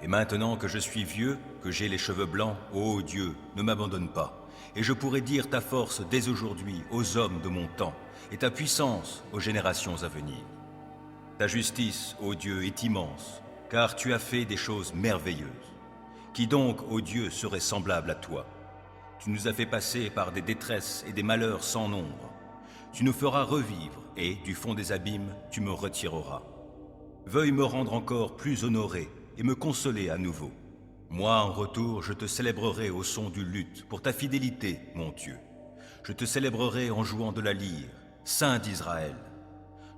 Et maintenant que je suis vieux, que j'ai les cheveux blancs, ô Dieu, ne m'abandonne pas. Et je pourrai dire ta force dès aujourd'hui aux hommes de mon temps, et ta puissance aux générations à venir. Ta justice, ô Dieu, est immense, car tu as fait des choses merveilleuses. Qui donc, ô Dieu, serait semblable à toi? Tu nous as fait passer par des détresses et des malheurs sans nombre. Tu nous feras revivre, et, du fond des abîmes, tu me retireras. Veuille me rendre encore plus honoré et me consoler à nouveau. Moi, en retour, je te célébrerai au son du luth pour ta fidélité, mon Dieu. Je te célébrerai en jouant de la lyre, Saint d'Israël.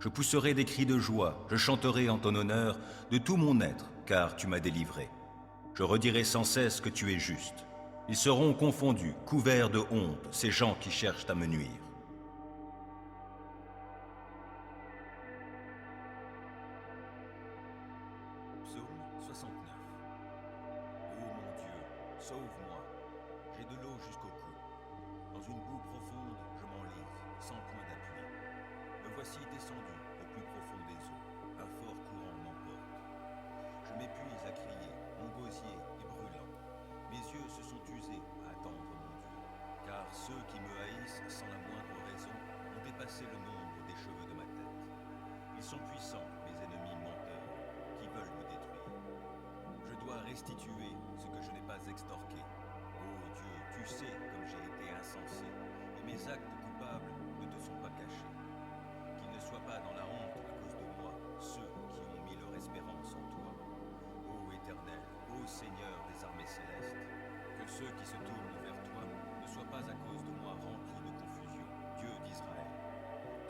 Je pousserai des cris de joie, je chanterai en ton honneur de tout mon être, car tu m'as délivré. Je redirai sans cesse que tu es juste. Ils seront confondus, couverts de honte, ces gens qui cherchent à me nuire. Psaume 69. Ô mon Dieu, sauve-moi. J'ai de l'eau jusqu'au cou. Dans une boue profonde, je m'enlise, sans point d'appui. Me voici descendu au plus profond des eaux. Un fort courant m'emporte. Je m'épuise à crier, mon gosier est brûlant. Mes yeux se sont usés à attendre mon Dieu. Car ceux qui me haïssent sans la moindre raison ont dépassé le nombre des cheveux de ma tête. Ils sont puissants, mes ennemis menteurs, qui veulent me détruire. Je dois restituer ce que je n'ai pas extorqué. Ô Dieu, tu sais comme j'ai été insensé, et mes actes coupables ne te sont pas cachés. Qu'ils ne soient pas dans la honte à cause de moi, ceux qui ont mis leur espérance en toi. Ô Éternel, ô Seigneur des armées célestes, que ceux qui se tournent vers toi ne soient pas à cause de moi remplis de confusion, Dieu d'Israël.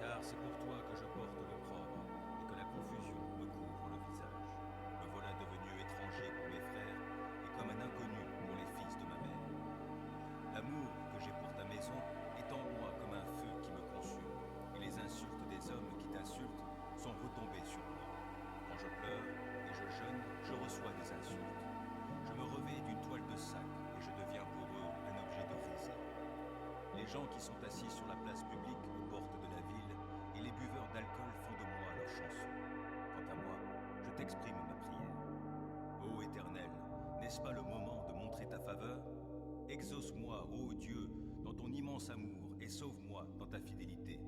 Car c'est pour toi que je porte l'opprobre et que la confusion me couvre le visage. Me voilà devenu étranger pour mes frères et comme un inconnu pour les fils de ma mère. L'amour que j'ai pour ta maison est en moi comme un feu qui me consume, et les insultes des hommes qui t'insultent sont retombées sur moi. Quand je pleure et je jeûne, je reçois des insultes. gens qui sont assis sur la place publique aux portes de la ville et les buveurs d'alcool font de moi leur chanson. Quant à moi, je t'exprime ma prière. Ô Éternel, n'est-ce pas le moment de montrer ta faveur? Exauce-moi, ô Dieu, dans ton immense amour et sauve-moi dans ta fidélité.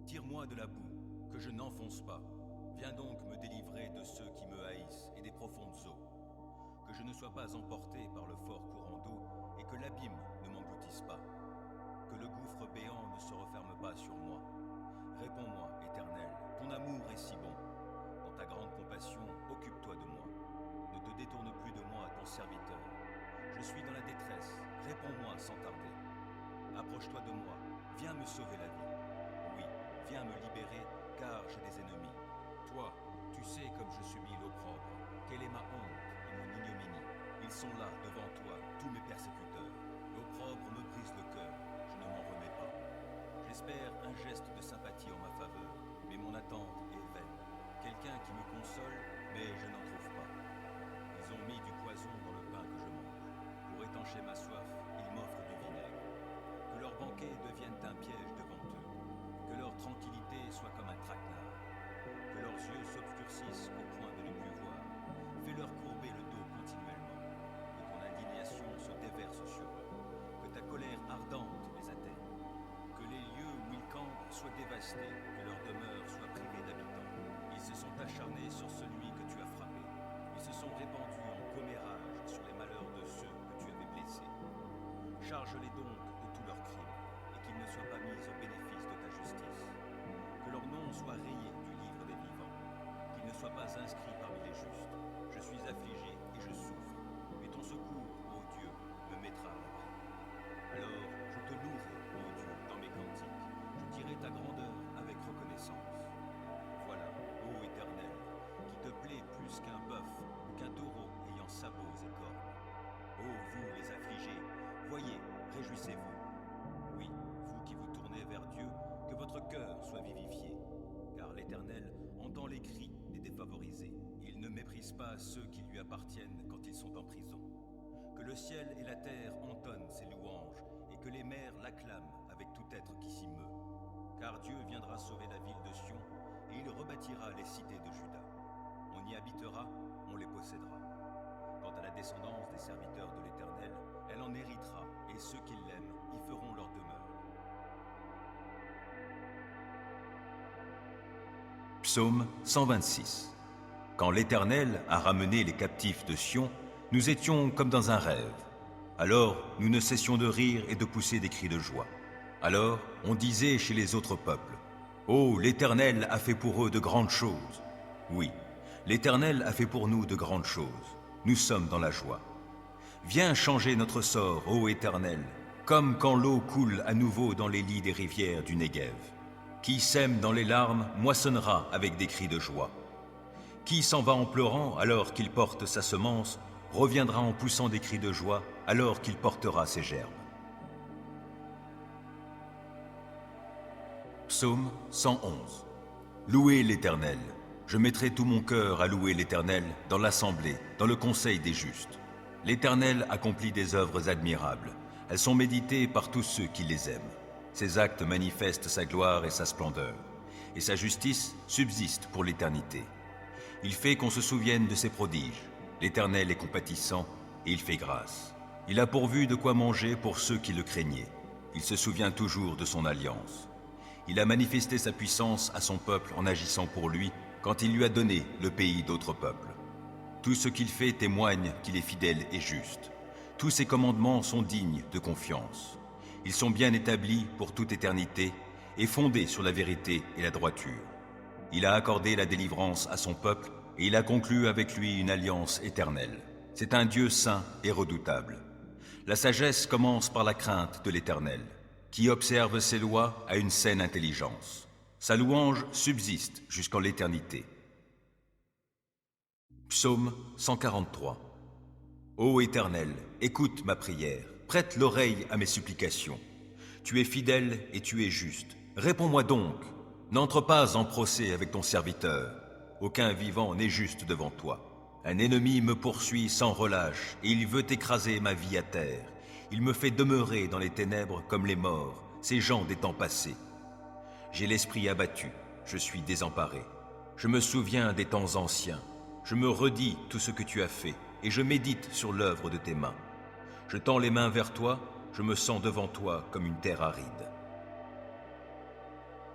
Tire-moi de la boue, que je n'enfonce pas. Viens donc me délivrer de ceux qui me haïssent et des profondes eaux. Que je ne sois pas emporté par le fort courant d'eau et que l'abîme ne m'engloutisse pas. Que le gouffre béant ne se referme pas sur moi. Réponds-moi, Éternel, ton amour est si bon. Dans ta grande compassion, occupe-toi de moi. Ne te détourne plus de moi, ton serviteur. Je suis dans la détresse, réponds-moi sans tarder. Approche-toi de moi, viens me sauver la vie. Oui, viens me libérer, car j'ai des ennemis. Toi, tu sais comme je subis l'opprobre, quelle est ma honte et mon ignominie. Ils sont là, devant toi, tous mes persécuteurs. L'opprobre me brise le cœur, je ne m'en remets pas. J'espère un geste de sympathie en ma faveur, mais mon attente est vaine. Quelqu'un qui me console, mais je n'en trouve pas. Ils ont mis du poison dans le pain que je mange. Pour étancher ma soif, ils m'offrent du vinaigre. Que leur banquet devienne un piège devant eux. Que leur tranquillité soit comme un traquenard. Que leurs yeux s'obscurcissent au point de ne plus voir. Fais-leur courber le dos continuellement. Que ton indignation se déverse sur eux. Que ta colère ardente les atteigne. Que les lieux où ils campent soient dévastés. Que leur demeure soit privée d'habitants. Ils se sont acharnés sur celui que tu as frappé. Ils se sont répandus en commérage sur les malheurs de ceux que tu avais blessés. Charge-les donc de tous leurs crimes, et qu'ils ne soient pas mis au bénéfice de ta justice. Que leur nom soit rayé du livre des vivants, qu'ils ne soient pas inscrits parmi les justes. Je suis affligé et je souffre, mais ton secours, ô Dieu, me mettra à l'abri. Alors je te louerai, ô Dieu, dans mes cantiques, je dirai ta grandeur avec reconnaissance. Voilà, ô Éternel, qui te plaît plus qu'un bœuf ou qu'un taureau ayant sabots et cornes. Ô vous les affligés, voyez, réjouissez-vous. Oui, vous qui vous tournez vers Dieu, que votre cœur soit vivifié. Car l'Éternel entend les cris des défavorisés. Il ne méprise pas ceux qui lui appartiennent quand ils sont en prison. Que le ciel et la terre entonnent ses louanges, et que les mers l'acclament avec tout être qui s'y meut. Car Dieu viendra sauver la ville de Sion, et il rebâtira les cités de Juda. On y habitera, on les possédera. Quant à la descendance des serviteurs de l'Éternel, elle en héritera, et ceux qui l'aiment y feront leur demeure. Psaume 126. Quand l'Éternel a ramené les captifs de Sion, nous étions comme dans un rêve. Alors nous ne cessions de rire et de pousser des cris de joie. Alors on disait chez les autres peuples, « Oh, l'Éternel a fait pour eux de grandes choses. » Oui, l'Éternel a fait pour nous de grandes choses. Nous sommes dans la joie. Viens changer notre sort, ô Éternel, comme quand l'eau coule à nouveau dans les lits des rivières du Néguev. Qui sème dans les larmes moissonnera avec des cris de joie. Qui s'en va en pleurant alors qu'il porte sa semence, reviendra en poussant des cris de joie alors qu'il portera ses gerbes. Psaume 111. Louez l'Éternel. Je mettrai tout mon cœur à louer l'Éternel dans l'assemblée, dans le conseil des justes. L'Éternel accomplit des œuvres admirables. Elles sont méditées par tous ceux qui les aiment. Ses actes manifestent sa gloire et sa splendeur, et sa justice subsiste pour l'éternité. Il fait qu'on se souvienne de ses prodiges. L'Éternel est compatissant et il fait grâce. Il a pourvu de quoi manger pour ceux qui le craignaient. Il se souvient toujours de son alliance. Il a manifesté sa puissance à son peuple en agissant pour lui quand il lui a donné le pays d'autres peuples. Tout ce qu'il fait témoigne qu'il est fidèle et juste. Tous ses commandements sont dignes de confiance. Ils sont bien établis pour toute éternité et fondés sur la vérité et la droiture. Il a accordé la délivrance à son peuple et il a conclu avec lui une alliance éternelle. C'est un Dieu saint et redoutable. La sagesse commence par la crainte de l'Éternel. Qui observe ses lois a une saine intelligence. Sa louange subsiste jusqu'en l'éternité. Psaume 143. Ô Éternel, écoute ma prière, prête l'oreille à mes supplications. Tu es fidèle et tu es juste. Réponds-moi donc. N'entre pas en procès avec ton serviteur. Aucun vivant n'est juste devant toi. Un ennemi me poursuit sans relâche et il veut écraser ma vie à terre. Il me fait demeurer dans les ténèbres comme les morts, ces gens des temps passés. J'ai l'esprit abattu, je suis désemparé. Je me souviens des temps anciens. Je me redis tout ce que tu as fait, et je médite sur l'œuvre de tes mains. Je tends les mains vers toi, je me sens devant toi comme une terre aride.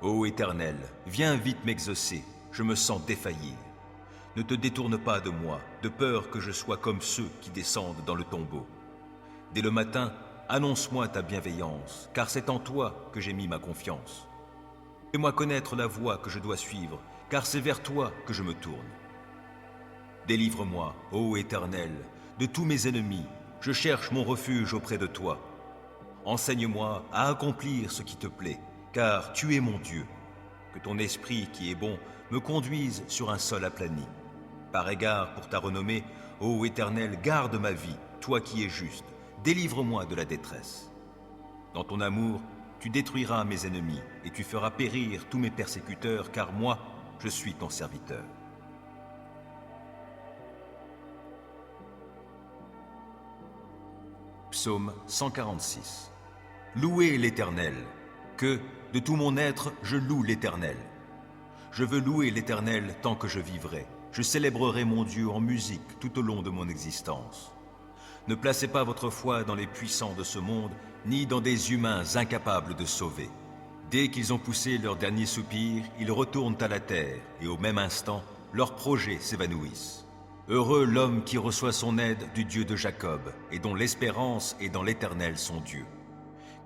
Ô Éternel, viens vite m'exaucer, je me sens défaillir. Ne te détourne pas de moi, de peur que je sois comme ceux qui descendent dans le tombeau. Dès le matin, annonce-moi ta bienveillance, car c'est en toi que j'ai mis ma confiance. Fais-moi connaître la voie que je dois suivre, car c'est vers toi que je me tourne. Délivre-moi, ô Éternel, de tous mes ennemis, je cherche mon refuge auprès de toi. Enseigne-moi à accomplir ce qui te plaît, car tu es mon Dieu. Que ton esprit qui est bon me conduise sur un sol aplani. Par égard pour ta renommée, ô Éternel, garde ma vie, toi qui es juste, délivre-moi de la détresse. Dans ton amour, tu détruiras mes ennemis et tu feras périr tous mes persécuteurs, car moi, je suis ton serviteur. Psaume 146. Louez l'Éternel, que, de tout mon être, je loue l'Éternel. Je veux louer l'Éternel tant que je vivrai. Je célébrerai mon Dieu en musique tout au long de mon existence. Ne placez pas votre foi dans les puissants de ce monde, ni dans des humains incapables de sauver. Dès qu'ils ont poussé leur dernier soupir, ils retournent à la terre, et au même instant, leurs projets s'évanouissent. Heureux l'homme qui reçoit son aide du Dieu de Jacob, et dont l'espérance est dans l'Éternel son Dieu.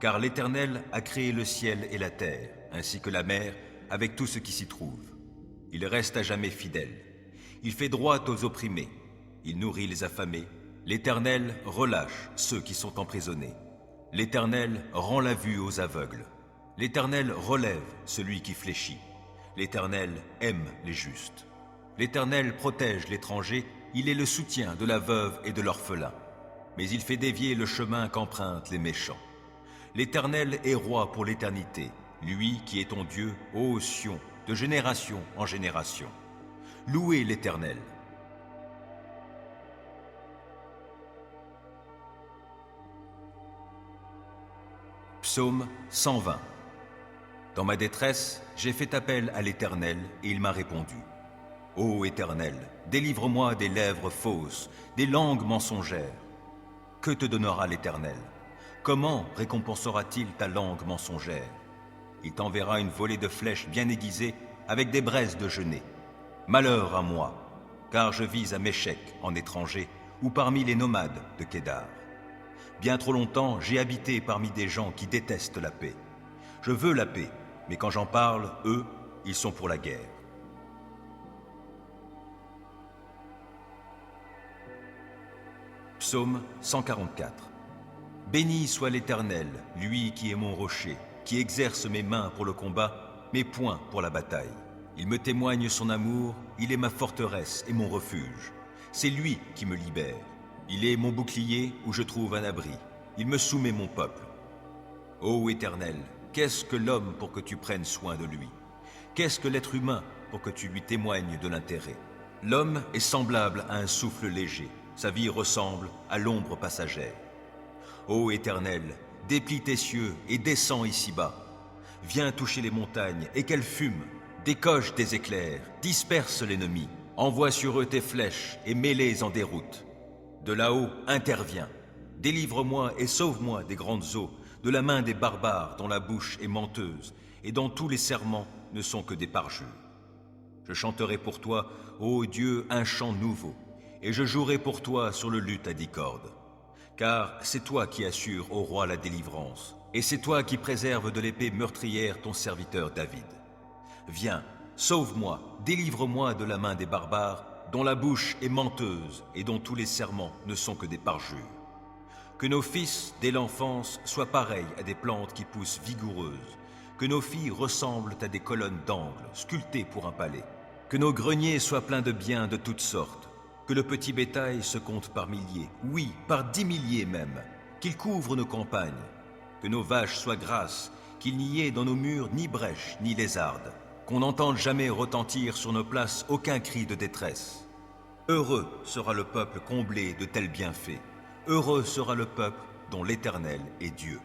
Car l'Éternel a créé le ciel et la terre, ainsi que la mer, avec tout ce qui s'y trouve. Il reste à jamais fidèle. Il fait droit aux opprimés. Il nourrit les affamés. L'Éternel relâche ceux qui sont emprisonnés. L'Éternel rend la vue aux aveugles. L'Éternel relève celui qui fléchit. L'Éternel aime les justes. L'Éternel protège l'étranger, il est le soutien de la veuve et de l'orphelin. Mais il fait dévier le chemin qu'empruntent les méchants. L'Éternel est roi pour l'éternité, lui qui est ton Dieu, ô Sion, de génération en génération. Louez l'Éternel. Psaume 120. Dans ma détresse, j'ai fait appel à l'Éternel et il m'a répondu. Ô Éternel, délivre-moi des lèvres fausses, des langues mensongères. Que te donnera l'Éternel? Comment récompensera-t-il ta langue mensongère? Il t'enverra une volée de flèches bien aiguisées avec des braises de genêt. Malheur à moi, car je vis à Méchec en étranger ou parmi les nomades de Kédar. Bien trop longtemps, j'ai habité parmi des gens qui détestent la paix. Je veux la paix, mais quand j'en parle, eux, ils sont pour la guerre. Psaume 144. Béni soit l'Éternel, lui qui est mon rocher, qui exerce mes mains pour le combat, mes poings pour la bataille. Il me témoigne son amour, il est ma forteresse et mon refuge. C'est lui qui me libère. Il est mon bouclier où je trouve un abri. Il me soumet mon peuple. Ô Éternel, qu'est-ce que l'homme pour que tu prennes soin de lui? Qu'est-ce que l'être humain pour que tu lui témoignes de l'intérêt? L'homme est semblable à un souffle léger. Sa vie ressemble à l'ombre passagère. Ô Éternel, déplie tes cieux et descends ici-bas. Viens toucher les montagnes et qu'elles fument. Décoche des éclairs, disperse l'ennemi. Envoie sur eux tes flèches et mets-les en déroute. De là-haut, interviens. Délivre-moi et sauve-moi des grandes eaux, de la main des barbares dont la bouche est menteuse et dont tous les serments ne sont que des parjures. Je chanterai pour toi, ô Dieu, un chant nouveau, et je jouerai pour toi sur le luth à 10 cordes. Car c'est toi qui assures au roi la délivrance, et c'est toi qui préserves de l'épée meurtrière ton serviteur David. Viens, sauve-moi, délivre-moi de la main des barbares, dont la bouche est menteuse et dont tous les serments ne sont que des parjures. Que nos fils, dès l'enfance, soient pareils à des plantes qui poussent vigoureuses, que nos filles ressemblent à des colonnes d'angle, sculptées pour un palais, que nos greniers soient pleins de biens de toutes sortes, que le petit bétail se compte par milliers, oui, par 10 milliers même, qu'il couvre nos campagnes, que nos vaches soient grasses, qu'il n'y ait dans nos murs ni brèche ni lézarde, qu'on n'entende jamais retentir sur nos places aucun cri de détresse. Heureux sera le peuple comblé de tels bienfaits. Heureux sera le peuple dont l'Éternel est Dieu.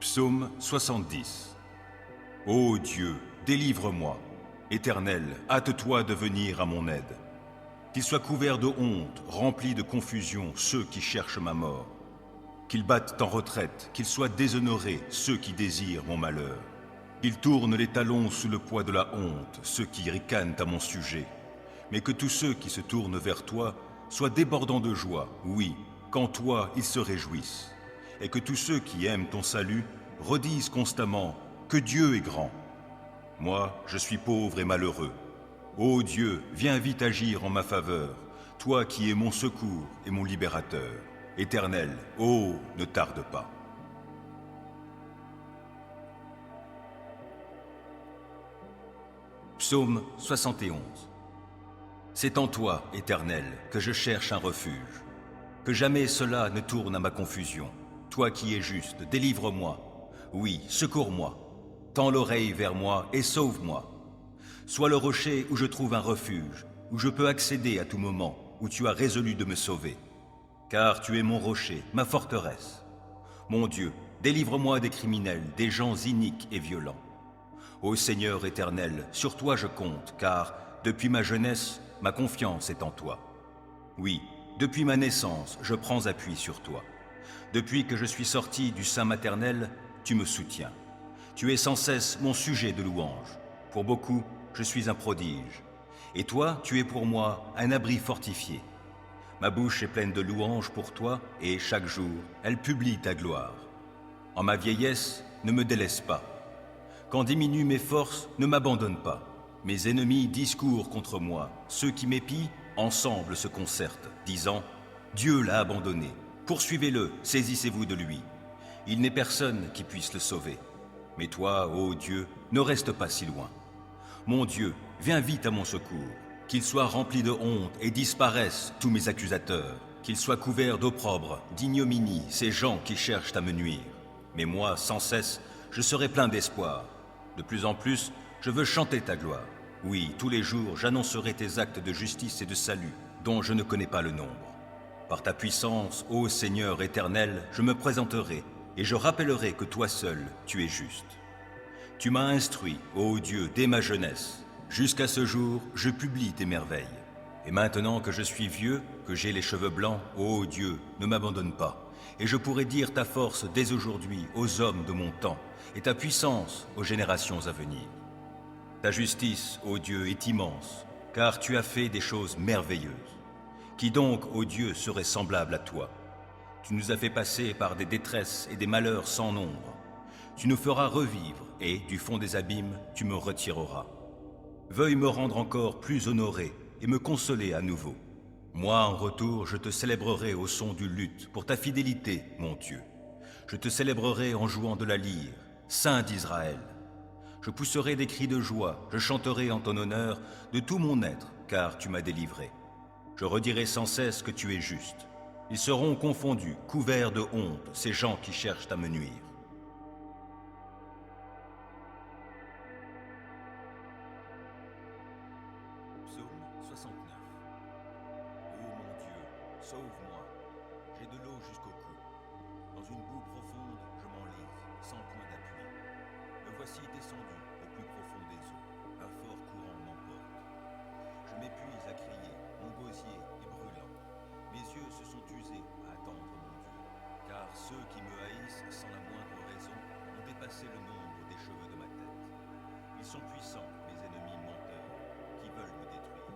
Psaume 70. Ô Dieu, délivre-moi. Éternel, hâte-toi de venir à mon aide. Qu'ils soient couverts de honte, remplis de confusion, ceux qui cherchent ma mort. Qu'ils battent en retraite, qu'ils soient déshonorés, ceux qui désirent mon malheur. Qu'ils tournent les talons sous le poids de la honte, ceux qui ricanent à mon sujet. Mais que tous ceux qui se tournent vers toi soient débordants de joie, oui, qu'en toi ils se réjouissent. Et que tous ceux qui aiment ton salut redisent constamment que Dieu est grand. Moi, je suis pauvre et malheureux. Ô Dieu, viens vite agir en ma faveur, toi qui es mon secours et mon libérateur. Éternel, ô, ne tarde pas. Psaume 71. C'est en toi, Éternel, que je cherche un refuge. Que jamais cela ne tourne à ma confusion. Toi qui es juste, délivre-moi. Oui, secours-moi. Tends l'oreille vers moi et sauve-moi. Sois le rocher où je trouve un refuge, où je peux accéder à tout moment, où tu as résolu de me sauver. Car tu es mon rocher, ma forteresse. Mon Dieu, délivre-moi des criminels, des gens iniques et violents. Ô Seigneur éternel, sur toi je compte, car depuis ma jeunesse, ma confiance est en toi. Oui, depuis ma naissance, je prends appui sur toi. Depuis que je suis sorti du sein maternel, tu me soutiens. Tu es sans cesse mon sujet de louange. Pour beaucoup, je suis un prodige. Et toi, tu es pour moi un abri fortifié. Ma bouche est pleine de louanges pour toi, et chaque jour, elle publie ta gloire. En ma vieillesse, ne me délaisse pas. Quand diminuent mes forces, ne m'abandonne pas. Mes ennemis discourent contre moi. Ceux qui m'épient, ensemble se concertent, disant « Dieu l'a abandonné. Poursuivez-le, saisissez-vous de lui. Il n'est personne qui puisse le sauver. Mais toi, ô Dieu, ne reste pas si loin. Mon Dieu, viens vite à mon secours. Qu'ils soient remplis de honte et disparaissent tous mes accusateurs. Qu'ils soient couverts d'opprobre, d'ignominie, ces gens qui cherchent à me nuire. Mais moi, sans cesse, je serai plein d'espoir. De plus en plus, je veux chanter ta gloire. Oui, tous les jours, j'annoncerai tes actes de justice et de salut, dont je ne connais pas le nombre. Par ta puissance, ô Seigneur éternel, je me présenterai, et je rappellerai que toi seul, tu es juste. Tu m'as instruit, ô Dieu, dès ma jeunesse. Jusqu'à ce jour, je publie tes merveilles. Et maintenant que je suis vieux, que j'ai les cheveux blancs, ô Dieu, ne m'abandonne pas. Et je pourrai dire ta force dès aujourd'hui aux hommes de mon temps, et ta puissance aux générations à venir. Ta justice, ô Dieu, est immense, car tu as fait des choses merveilleuses. Qui donc, ô Dieu, serait semblable à toi? Tu nous as fait passer par des détresses et des malheurs sans nombre. Tu nous feras revivre, et, du fond des abîmes, tu me retireras. Veuille me rendre encore plus honoré et me consoler à nouveau. Moi, en retour, je te célébrerai au son du luth pour ta fidélité, mon Dieu. Je te célébrerai en jouant de la lyre, Saint d'Israël. Je pousserai des cris de joie, je chanterai en ton honneur de tout mon être, car tu m'as délivré. Je redirai sans cesse que tu es juste. Ils seront confondus, couverts de honte, ces gens qui cherchent à me nuire. Psaume 69. Ô mon Dieu, sauve-moi. J'ai de l'eau jusqu'au cou. Dans une boue profonde, je m'enlise, sans point d'appui. Me voici descendu au plus profond des eaux. Un fort courant m'emporte. Je m'épuise à crier, mon gosier est brûlant. Mes yeux se sont usés à attendre mon Dieu. Car ceux qui me haïssent sans la moindre raison ont dépassé le nombre des cheveux de ma tête. Ils sont puissants, mes ennemis menteurs, qui veulent me détruire.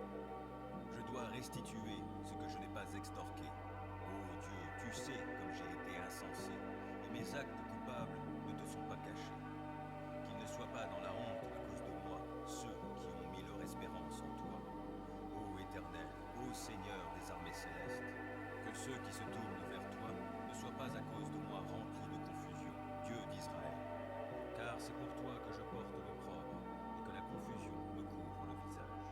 Je dois restituer ce que je n'ai pas extorqué. Ô Dieu, tu sais comme j'ai été insensé, et mes actes coupables ne te sont pas cachés. Qu'ils ne soient pas dans la honte à cause de moi, ceux qui ont mis leur espérance en toi. Ô Éternel, ô Seigneur des armées célestes, que ceux qui se tournent vers toi ne soient pas à cause de moi remplis de confusion, Dieu d'Israël. Car c'est pour toi que je porte l'opprobre et que la confusion me couvre le visage.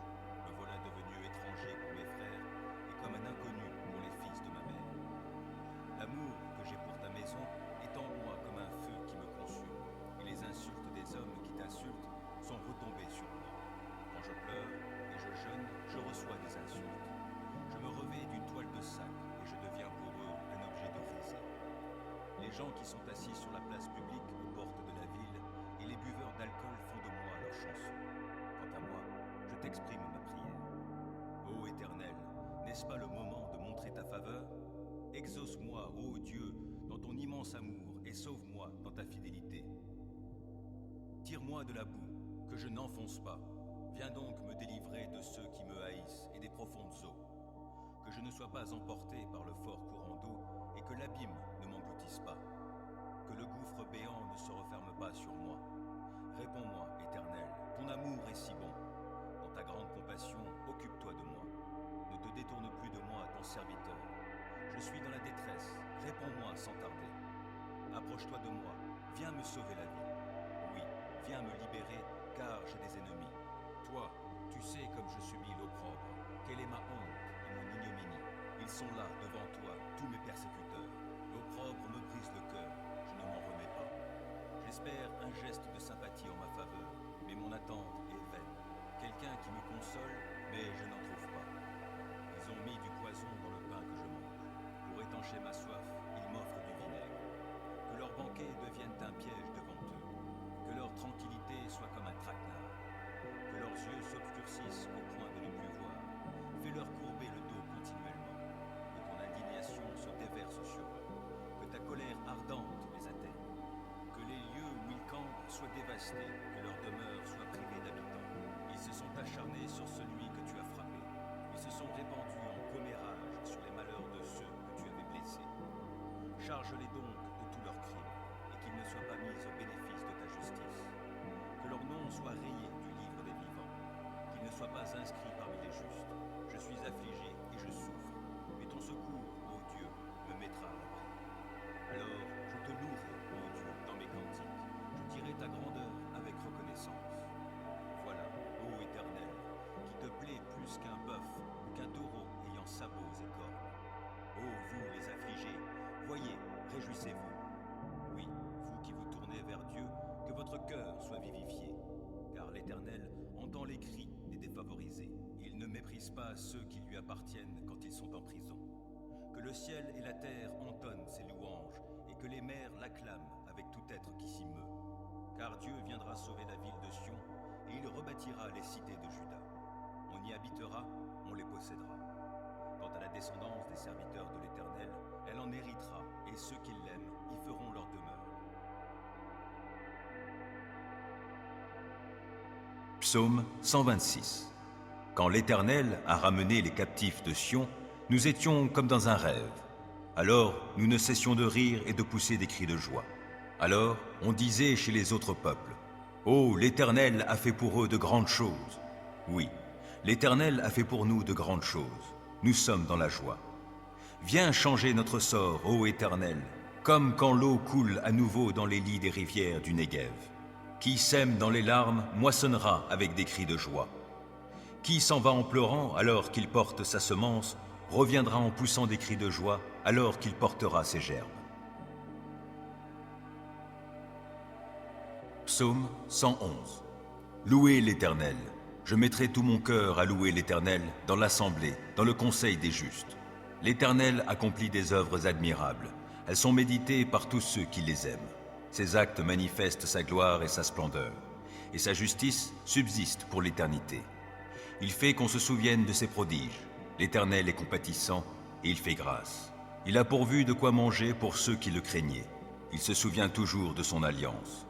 Me voilà devenu étranger pour mes frères et comme un inconnu pour les fils de ma mère. L'amour que j'ai pour ta maison est en moi comme un feu qui me consume, et les insultes des hommes qui t'insultent gens qui sont assis sur la place publique aux portes de la ville et les buveurs d'alcool font de moi leur chanson. Quant à moi, je t'exprime ma prière. Ô Éternel, n'est-ce pas le moment de montrer ta faveur? Exauce-moi, ô Dieu, dans ton immense amour et sauve-moi dans ta fidélité. Tire-moi de la boue, que je n'enfonce pas. Viens donc me délivrer de ceux qui me haïssent et des profondes eaux. Que je ne sois pas emporté par le fort courant d'eau et que l'abîme ne m'engloutisse pas. Que le gouffre béant ne se referme pas sur moi. Réponds-moi, Éternel, ton amour est si bon. Dans ta grande compassion, occupe-toi de moi. Ne te détourne plus de moi, ton serviteur. Je suis dans la détresse, réponds-moi sans tarder. Approche-toi de moi, viens me sauver la vie. Oui, viens me libérer, car j'ai des ennemis. Toi, tu sais comme je subis l'opprobre, quelle est ma honte et mon ignominie. Ils sont là, devant toi, tous mes persécuteurs. L'opprobre me brise le cœur, je ne m'en remets pas. J'espère un geste de sympathie en ma faveur, mais mon attente est vaine. Quelqu'un qui me console, mais je n'en trouve pas. Ils ont mis du poison dans le pain que je mange. Pour étancher ma soif, ils m'offrent du vinaigre. Que leur banquet devienne un piège devant eux. Que leur tranquillité soit comme un traquenard. Que leurs yeux s'obscurcissent au point de ne plus voir. Fais-leur courber le dos continuellement. Que ton indignation se déverse sur eux. Que ta colère ardente les atteigne. Que les lieux où ils campent soient dévastés. Que leur demeure soit privée d'habitants. Ils se sont acharnés sur celui que tu as frappé. Ils se sont répandus en commérage sur les malheurs de ceux que tu avais blessés. Charge-les donc de tous leurs crimes, et qu'ils ne soient pas mis au bénéfice de ta justice. Que leur nom soit rayé du livre des vivants, qu'ils ne soient pas inscrits parmi les justes. Je suis affligé et je souffre, mais ton secours, ô Dieu, me mettra à l'abri. Alors je te louerai, ô Dieu, dans mes cantiques. Je dirai ta grandeur avec reconnaissance. Voilà, ô Éternel, qui te plaît plus qu'un bœuf ou qu'un taureau ayant sabots et cornes. Ô vous les affligés, voyez, réjouissez-vous. Oui, vous qui vous tournez vers Dieu, que votre cœur soit vivifié. Car l'Éternel entend les cris des défavorisés. Il ne méprise pas ceux qui lui appartiennent quand ils sont en prison. Que le ciel et la terre entonnent ses louanges, et que les mers l'acclament avec tout être qui s'y meut. Car Dieu viendra sauver la ville de Sion, et il rebâtira les cités de Juda. On y habitera, on les possédera. Quant à la descendance des serviteurs de l'Éternel, elle en héritera, et ceux qui l'aiment y feront leur demeure. Psaume 126. Quand l'Éternel a ramené les captifs de Sion, nous étions comme dans un rêve. Alors nous ne cessions de rire et de pousser des cris de joie. Alors on disait chez les autres peuples, « Oh, l'Éternel a fait pour eux de grandes choses. » Oui, l'Éternel a fait pour nous de grandes choses. Nous sommes dans la joie. Viens changer notre sort, ô Éternel, comme quand l'eau coule à nouveau dans les lits des rivières du Néguev. Qui sème dans les larmes moissonnera avec des cris de joie. Qui s'en va en pleurant alors qu'il porte sa semence, reviendra en poussant des cris de joie alors qu'il portera ses gerbes. Psaume 111. Louez l'Éternel. Je mettrai tout mon cœur à louer l'Éternel dans l'assemblée, dans le conseil des justes. L'Éternel accomplit des œuvres admirables. Elles sont méditées par tous ceux qui les aiment. Ses actes manifestent sa gloire et sa splendeur, et sa justice subsiste pour l'éternité. Il fait qu'on se souvienne de ses prodiges. L'Éternel est compatissant et il fait grâce. Il a pourvu de quoi manger pour ceux qui le craignaient. Il se souvient toujours de son alliance.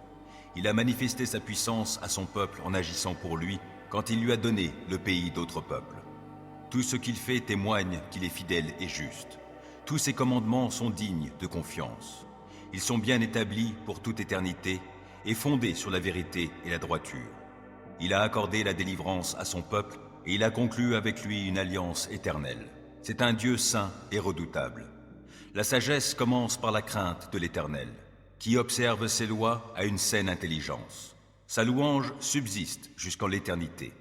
Il a manifesté sa puissance à son peuple en agissant pour lui quand il lui a donné le pays d'autres peuples. Tout ce qu'il fait témoigne qu'il est fidèle et juste. Tous ses commandements sont dignes de confiance. Ils sont bien établis pour toute éternité et fondés sur la vérité et la droiture. Il a accordé la délivrance à son peuple et il a conclu avec lui une alliance éternelle. C'est un Dieu saint et redoutable. La sagesse commence par la crainte de l'Éternel. Qui observe ses lois a une saine intelligence. Sa louange subsiste jusqu'en l'éternité.